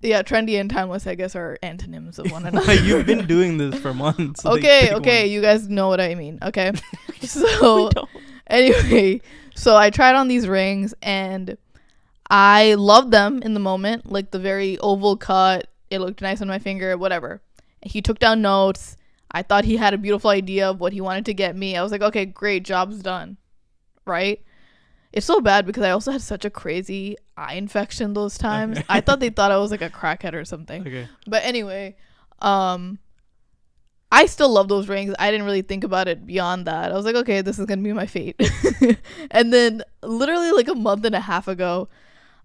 yeah, trendy and timeless, I guess, are antonyms of one another. You've been doing this for months. So okay, you guys know what I mean. Okay, so anyway, so I tried on these rings and I loved them in the moment, like the very oval cut. It looked nice on my finger, whatever. He took down notes. I thought he had a beautiful idea of what he wanted to get me. I was like, okay, great, job's done. Right? It's so bad because I also had such a crazy eye infection those times. Okay. I thought they thought I was like a crackhead or something. Okay. But anyway, I still love those rings. I didn't really think about it beyond that. I was like, okay, this is going to be my fate. And then literally like a month and a half ago,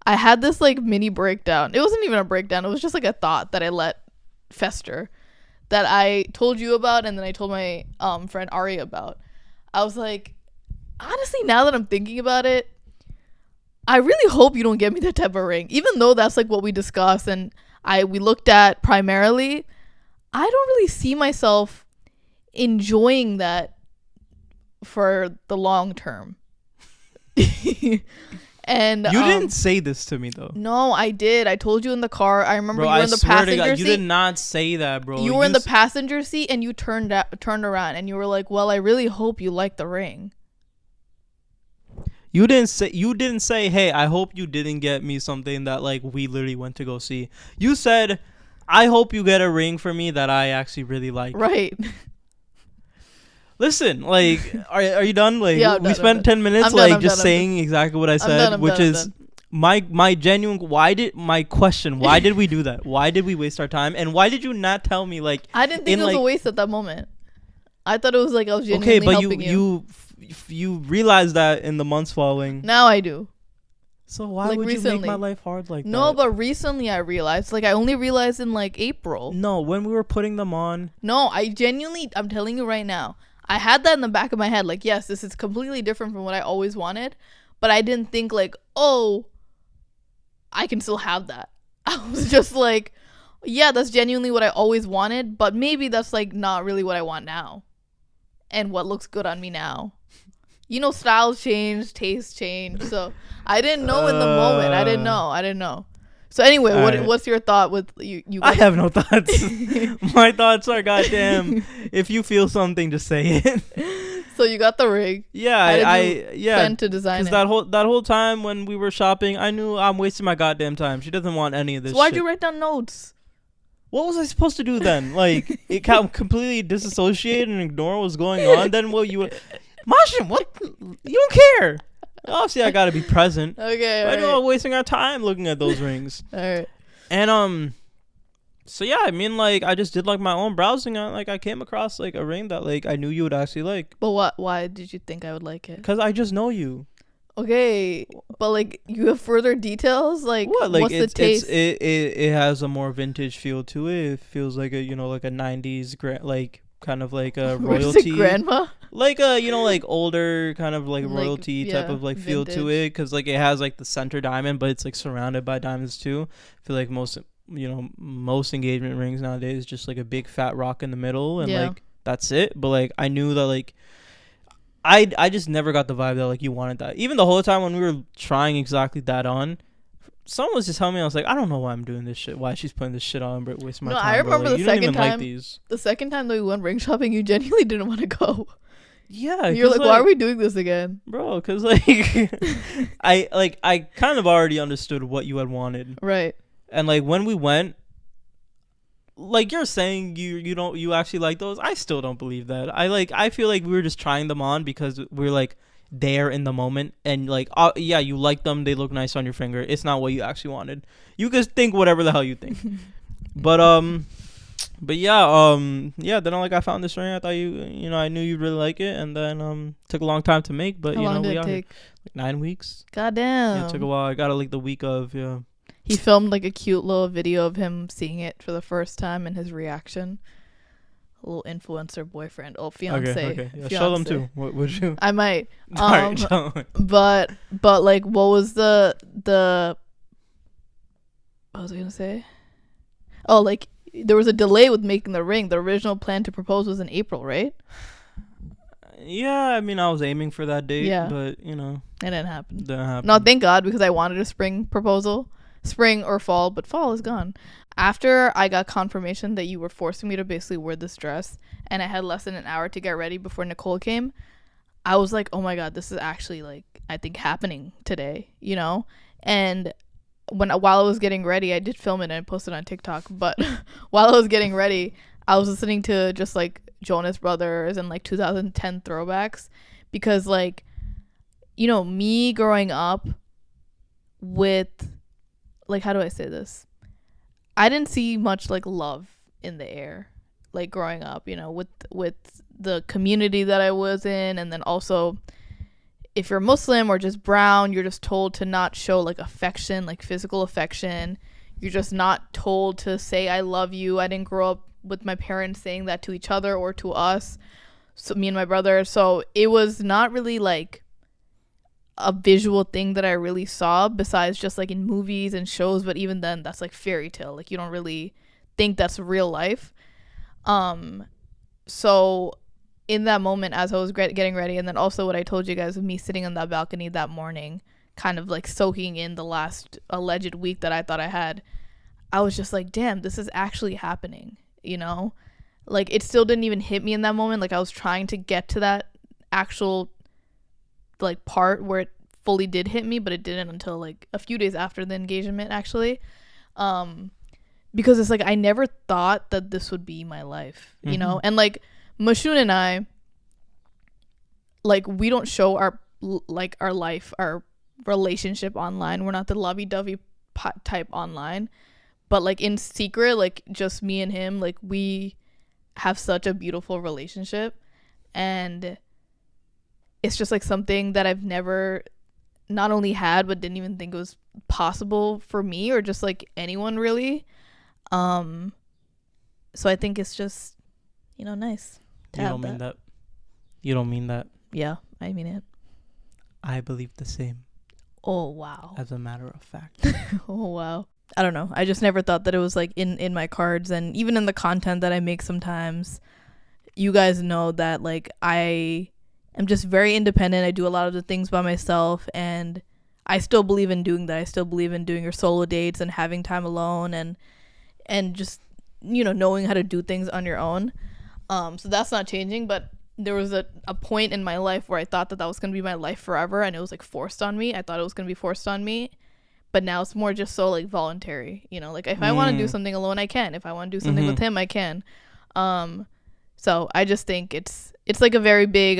I had this like mini breakdown. It wasn't even a breakdown. It was just like a thought that I let fester that I told you about, and then I told my friend Ari about. I was like, honestly, now that I'm thinking about it, I really hope you don't get me that type of ring. Even though that's like what we discussed and we looked at primarily, I don't really see myself enjoying that for the long term. And you didn't say this to me though. No, I did. I told you in the car. I remember bro, you were in the passenger seat. You did not say that, bro. You were in the passenger seat and you turned around and you were like, "Well, I really hope you like the ring." You didn't say, "Hey, I hope you didn't get me something that like we literally went to go see." You said, "I hope you get a ring for me that I actually really like." Right. Listen, like, are you done? Like, yeah, we spent 10 minutes just saying exactly what I said, which is my genuine. Why did we do that? Why did we waste our time? And why did you not tell me? Like, I didn't think it was a waste at that moment. I thought it was like I was genuinely helping you. You realized that in the months following. Now I do. So why would you make my life hard like that? No, but recently I realized. Like I only realized in like April. No, when we were putting them on. No, I'm telling you right now. I had that in the back of my head. Like, yes, this is completely different from what I always wanted. But I didn't think like, oh, I can still have that. I was just like, yeah, that's genuinely what I always wanted. But maybe that's like not really what I want now. And what looks good on me now. You know, styles change, tastes change. So I didn't know in the moment. I didn't know. So anyway, what's your thought with you? I have no thoughts. My thoughts are goddamn. If you feel something, just say it. So you got the ring. Yeah, I plan to design it. Because that whole time when we were shopping, I knew I'm wasting my goddamn time. She doesn't want any of this. So why'd you write down notes? What was I supposed to do then? Like, it completely disassociate and ignore what's going on. Then what you, Mashin, what? You don't care. Obviously, I gotta be present. Okay, I know I'm wasting our time looking at those rings. All right. And so yeah, I mean, like, I just did like my own browsing. I came across like a ring that like I knew you would actually like. But why did you think I would like it? Because I just know you. Okay, but like you have further details. Like, what? Like, what's the taste? It has a more vintage feel to it. It feels like a like a 90s like kind of like a royalty grandma. Like a like older kind of like royalty type of like feel to it, because like it has like the center diamond, but it's like surrounded by diamonds too. I feel like most engagement rings nowadays just like a big fat rock in the middle and like that's it. But like I knew that like I just never got the vibe that like you wanted that. Even the whole time when we were trying exactly that on, someone was just telling me, I was like, I don't know why I'm doing this shit. Why she's putting this shit on, but waste my time. I remember like, the second time. The second time that we went ring shopping, you genuinely didn't want to go. Yeah, you're like, why are we doing this again, bro? Because like, I kind of already understood what you had wanted, right? And like when we went, like you're saying you actually like those. I still don't believe that. I feel like we were just trying them on because we're like there in the moment, and like yeah, you like them, they look nice on your finger. It's not what you actually wanted. You just think whatever the hell you think. But yeah, then like I found this ring. I thought I knew you'd really like it, and then took a long time to make, but how long did it take? Like 9 weeks. Goddamn. Yeah, it took a while. I got it like the week of. Yeah. He filmed like a cute little video of him seeing it for the first time and his reaction. A little influencer boyfriend. Oh, fiance. Okay. Yeah, show them too. What would you? I might. Alright, but like, what was the? What was I gonna say? Oh, like there was a delay with making the ring. The original plan to propose was in April, right? Yeah, I mean, I was aiming for that date, but it didn't happen. No, thank God, because I wanted a spring proposal. Spring or fall, but fall is gone. After I got confirmation that you were forcing me to basically wear this dress, and I had less than an hour to get ready before Nicole came, I was like, oh my God, this is actually like, I think happening today, and while I was getting ready, I did film it and I posted it on TikTok. But while I was getting ready, I was listening to just like Jonas Brothers and like 2010 throwbacks, because like, you know, me growing up with, like, how do I say this? I didn't see much like love in the air, like growing up, you know, with the community that I was in. And then also, if you're Muslim or just brown, you're just told to not show like affection, like physical affection. You're just not told to say I love you. I didn't grow up with my parents saying that to each other or to us, so me and my brother. So it was not really like a visual thing that I really saw, besides just like in movies and shows. But even then, that's like fairy tale. Like, you don't really think that's real life. So in that moment, as I was getting ready, and then also what I told you guys of me sitting on that balcony that morning, kind of like soaking in the last alleged week that I thought I had, I was just like, damn, this is actually happening, you know? Like, it still didn't even hit me in that moment. Like, I was trying to get to that actual like part where it fully did hit me, but it didn't until like a few days after the engagement, actually. Because it's like, I never thought that this would be my life, you know? And like, Mashun and I, like, we don't show our life, our relationship online. We're not the lovey-dovey type online, but like in secret, like just me and him, like we have such a beautiful relationship. And it's just like something that I've never not only had, but didn't even think it was possible for me or just like anyone really. So I think it's just, you know, nice. You don't mean that. You don't mean that. Yeah, I mean it. I believe the same. Oh, wow. As a matter of fact. Oh, wow. I don't know. I just never thought that it was like in my cards. And even in the content that I make sometimes, you guys know that like I am just very independent. I do a lot of the things by myself, and I still believe in doing that. I still believe in doing your solo dates and having time alone and just, you know, knowing how to do things on your own. So that's not changing, but there was a point in my life where I thought that was going to be my life forever, and it was like forced on me. I thought it was going to be forced on me, but now it's more just so like voluntary, you know, like if I want to do something alone, I can. If I want to do something with him, I can. So I just think it's like a very big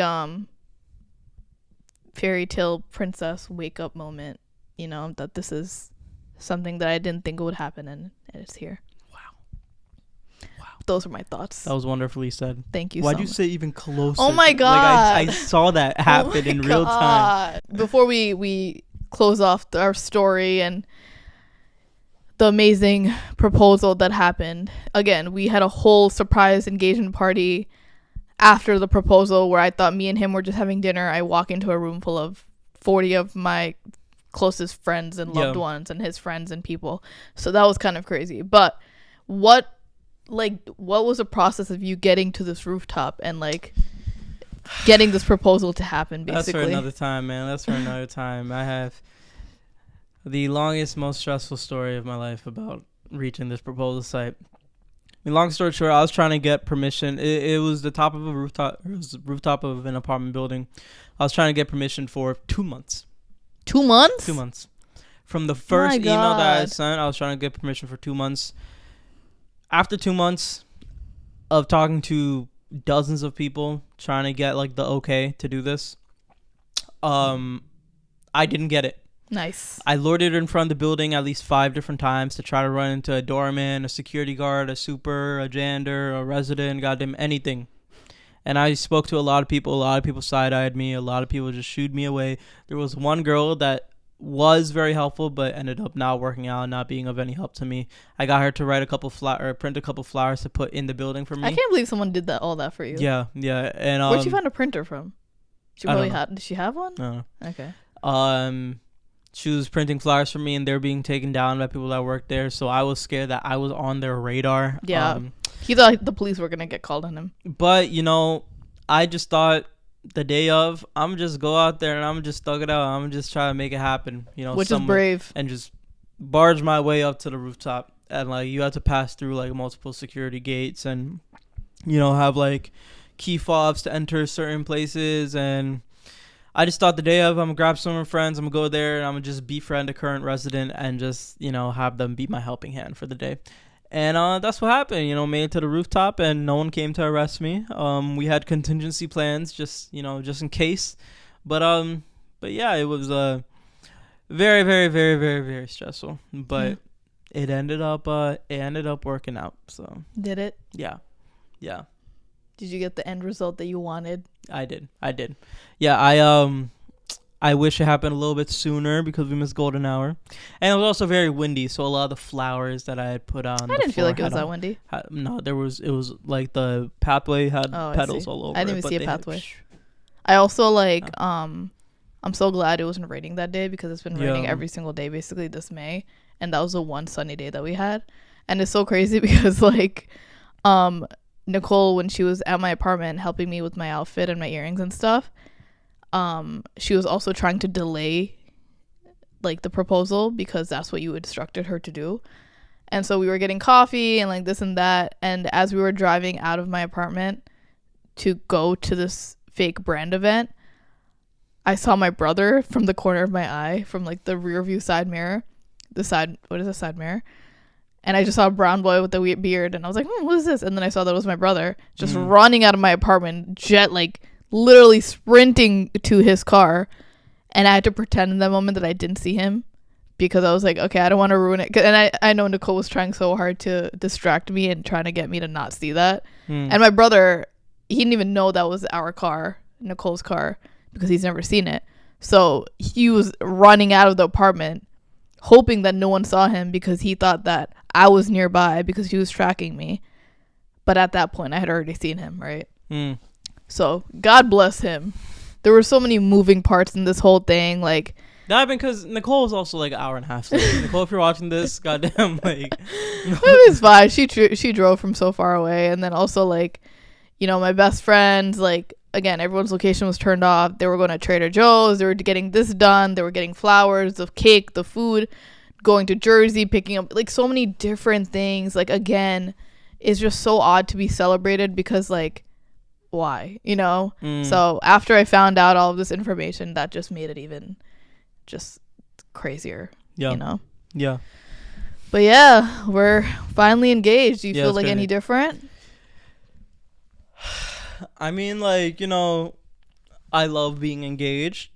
fairy tale princess wake up moment, you know, that this is something that I didn't think would happen, and it's here. Those are my thoughts. That was wonderfully said. Thank you. Why'd you say even closer? Oh my god! Like I saw that happen in real time. Before we close off our story and the amazing proposal that happened, again, we had a whole surprise engagement party after the proposal where I thought me and him were just having dinner. I walk into a room full of 40 of my closest friends and loved ones and his friends and people. So that was kind of crazy. But what was the process of you getting to this rooftop and like getting this proposal to happen, basically? That's for another time, man. That's for another time. I have the longest, most stressful story of my life about reaching this proposal site. I mean, long story short, I was trying to get permission. It was the top of a rooftop. It was the rooftop of an apartment building. I was trying to get permission for 2 months. 2 months? 2 months. From the first email that I sent, I was trying to get permission for 2 months. After 2 months of talking to dozens of people trying to get like the okay to do this, I didn't get it. Nice. I loitered in front of the building at least 5 different times to try to run into a doorman, a security guard, a super, a janitor, a resident, goddamn anything. And I spoke to a lot of people. A lot of people side-eyed me. A lot of people just shooed me away. There was one girl that was very helpful, but ended up not working out, not being of any help to me. I got her to write print a couple flowers to put in the building for me. I can't believe someone did all that for you. Yeah. And where'd she find a printer from? Did she have one? No. Okay. She was printing flowers for me, and they're being taken down by people that work there. So I was scared that I was on their radar. Yeah. He thought the police were gonna get called on him. But you know, I just thought, the day of, I'm just go out there and I'm just thug it out. I'm just try to make it happen, you know, which is brave, and just barge my way up to the rooftop. And like, you have to pass through like multiple security gates, and you know, have like key fobs to enter certain places. And I just thought the day of, I'm gonna grab some of my friends, I'm gonna go there, and I'm gonna just befriend a current resident and just, have them be my helping hand for the day. And that's what happened. Made it to the rooftop, and no one came to arrest me. We had contingency plans, just in case. But yeah, it was very, very, very, very, very stressful. But it ended up working out. So did it? Yeah. Did you get the end result that you wanted? I did. Yeah, I wish it happened a little bit sooner because we missed golden hour, and it was also very windy. So a lot of the flowers that I had put on, I didn't feel like it was that windy. No, it was like the pathway had petals all over. I didn't even see a pathway. I also I'm so glad it wasn't raining that day because it's been raining every single day basically this May, and that was the one sunny day that we had. And it's so crazy because Nicole, when she was at my apartment helping me with my outfit and my earrings and stuff, she was also trying to delay the proposal because that's what you instructed her to do. And so we were getting coffee and this and that, and as we were driving out of my apartment to go to this fake brand event, I saw my brother from the corner of my eye, from the rear view side mirror, side mirror, and I just saw a brown boy with a weird beard, and I was like, what is this? And then I saw that it was my brother just running out of my apartment, literally sprinting to his car. And I had to pretend in that moment that I didn't see him because I was like, okay, I don't want to ruin it. And I know Nicole was trying so hard to distract me and trying to get me to not see that. And my brother, he didn't even know that was our car, Nicole's car, because he's never seen it. So he was running out of the apartment hoping that no one saw him because he thought that I was nearby because he was tracking me. But at that point, I had already seen him, right? So God bless him. There were so many moving parts in this whole thing. That happened because Nicole was also an hour and a half late. Nicole, if you're watching this, goddamn, It was fine. She drove from so far away. And then also, my best friends, again, everyone's location was turned off. They were going to Trader Joe's. They were getting this done. They were getting flowers, the cake, the food, going to Jersey, picking up so many different things. Again, it's just so odd to be celebrated because why, So after I found out all of this information, that just made it even just crazier. Yeah. But yeah, we're finally engaged. Do you feel any different? I mean, I love being engaged,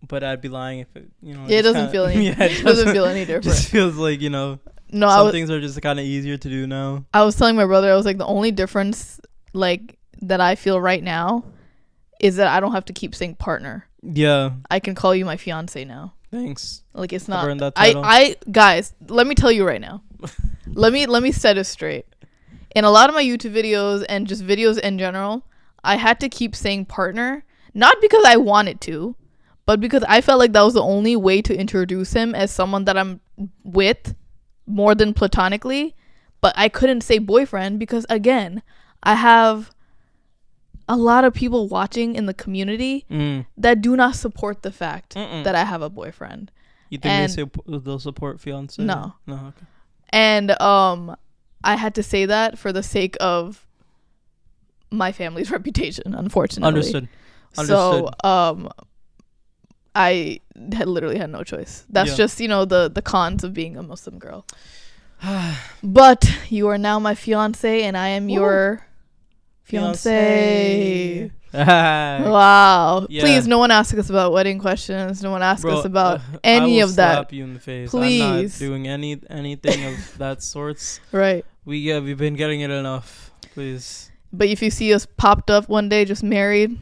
but I'd be lying if it, it doesn't feel any. It doesn't feel any different. Just feels like No, some things are just kind of easier to do now. I was telling my brother, I was the only difference that I feel right now is that I don't have to keep saying partner. Yeah, I can call you my fiance now. Thanks. It's not. I guys, let me tell you right now. let me set it straight. In a lot of my YouTube videos and just videos in general, I had to keep saying partner, not because I wanted to, but because I felt like that was the only way to introduce him as someone that I'm with more than platonically. But I couldn't say boyfriend because, again, I have a lot of people watching in the community that do not support the fact that I have a boyfriend. You think they'll support fiance? No. No, okay. And I had to say that for the sake of my family's reputation, unfortunately. Understood. So I literally had no choice. That's just, the cons of being a Muslim girl. But you are now my fiance and I am your fiance. Wow. Yeah. Please, no one ask us about wedding questions. No one ask us about any of that. I will slap you in the face. Please. I'm not doing anything of that sorts. Right. We've been getting it enough. Please. But if you see us popped up one day just married,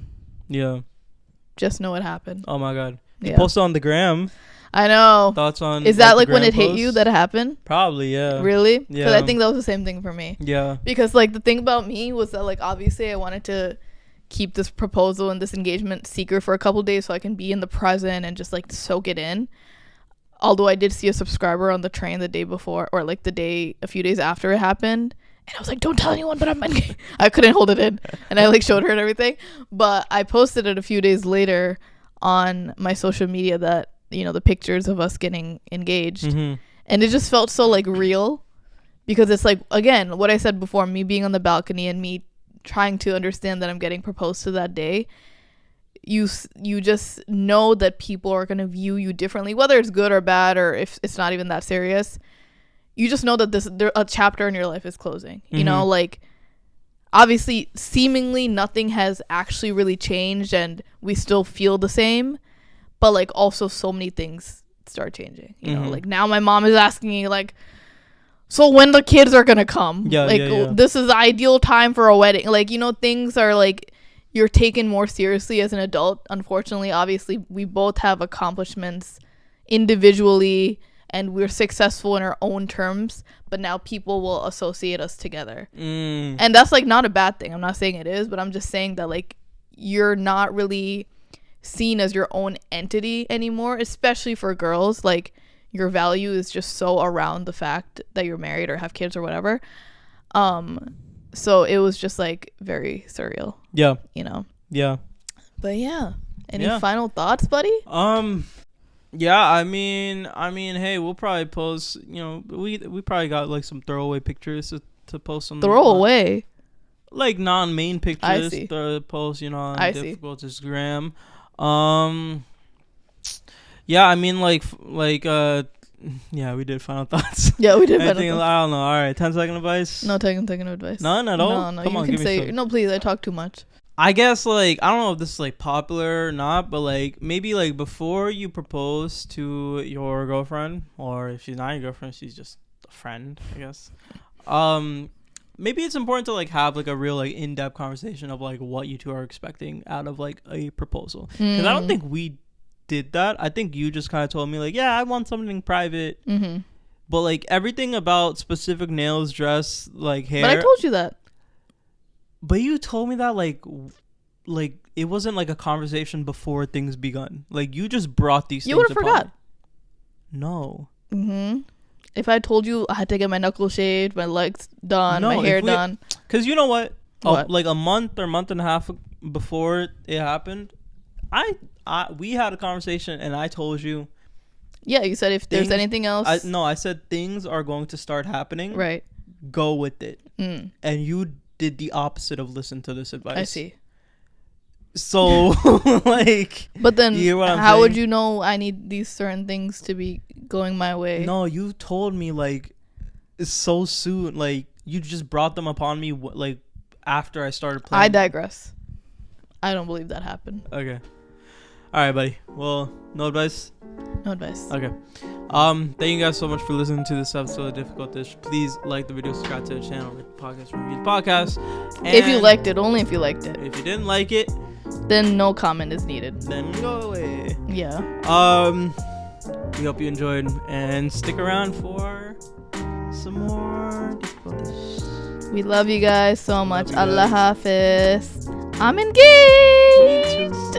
just know what happened. Oh my God. You posted on the gram. I know. Thoughts on Is that when it hit you that it happened? Probably, yeah. Really? Yeah. Because I think that was the same thing for me. Yeah. Because the thing about me was that obviously I wanted to keep this proposal and this engagement secret for a couple days so I can be in the present and just soak it in. Although I did see a subscriber on the train the day before or a few days after it happened. And I was like, don't tell anyone, but I'm engaged. I couldn't hold it in. And I showed her and everything. But I posted it a few days later on my social media that, the pictures of us getting engaged. And it just felt so real because it's again, what I said before, me being on the balcony and me trying to understand that I'm getting proposed to that day. you just know that people are going to view you differently, whether it's good or bad, or if it's not even that serious. You just know that a chapter in your life is closing. You know, like, obviously, seemingly nothing has actually really changed and we still feel the same. But, like, also so many things start changing. You know, like, now my mom is asking me, like, so when the kids are going to come? This is the ideal time for a wedding. Like, you know, things are, like, you're taken more seriously as an adult. Unfortunately, obviously, we both have accomplishments individually and we're successful in our own terms. But now people will associate us together. And that's, like, not a bad thing. I'm not saying it is, but I'm just saying that, like, you're not really seen as your own entity anymore, especially for girls. Like, your value is just so around the fact that you're married or have kids or whatever. So it was just, like, very surreal. Yeah. You know? Yeah. But yeah. Any final thoughts, buddy? Yeah, I mean, hey, we'll probably post, you know, we probably got, like, some throwaway pictures to post on throwaway? Like, non-main pictures to post, you know, on Difficult Instagram. Yeah, I mean, yeah, we did final thoughts. Yeah, we did final thoughts. I don't know. All right, 10-second advice? No, taking advice. None at all? No, come on, give me some. No, please, I talk too much. I guess, like, I don't know if this is, like, popular or not, but, like, maybe, like, before you propose to your girlfriend, or if she's not your girlfriend, she's just a friend, I guess. Maybe it's important to, like, have, like, a real, like, in-depth conversation of, like, what you two are expecting out of, like, a proposal. Because I don't think we did that. I think you just kind of told me, like, yeah, I want something private. But, like, everything about specific nails, dress, like, hair. But I told you that. But you told me that, like it wasn't, like, a conversation before things begun. Like, you just brought these things. You would have forgot. No. If I told you I had to get my knuckles shaved, my legs done, my hair done. Because you know what? Like a month or month and a half before it happened, we had a conversation and I told you. Yeah, you said if there's anything else. I said things are going to start happening. Right. Go with it. And you did the opposite of listen to this advice. I see. So, like, but then how would you know I need these certain things to be going my way? No, you told me, like, so soon. Like, you just brought them upon me, like, after I started playing. I digress. I don't believe that happened. Okay. All right, buddy. Well, no advice? No advice. Okay. Thank you guys so much for listening to this episode of Difficult Dish. Please like the video, subscribe to the channel, rate the podcast, review the podcast. And if you liked it, only if you liked it. If you didn't like it, then no comment is needed. Then go away. Yeah. We hope you enjoyed and stick around for some more Difficult Dish. We love you guys so much. Allah Hafiz. I'm engaged.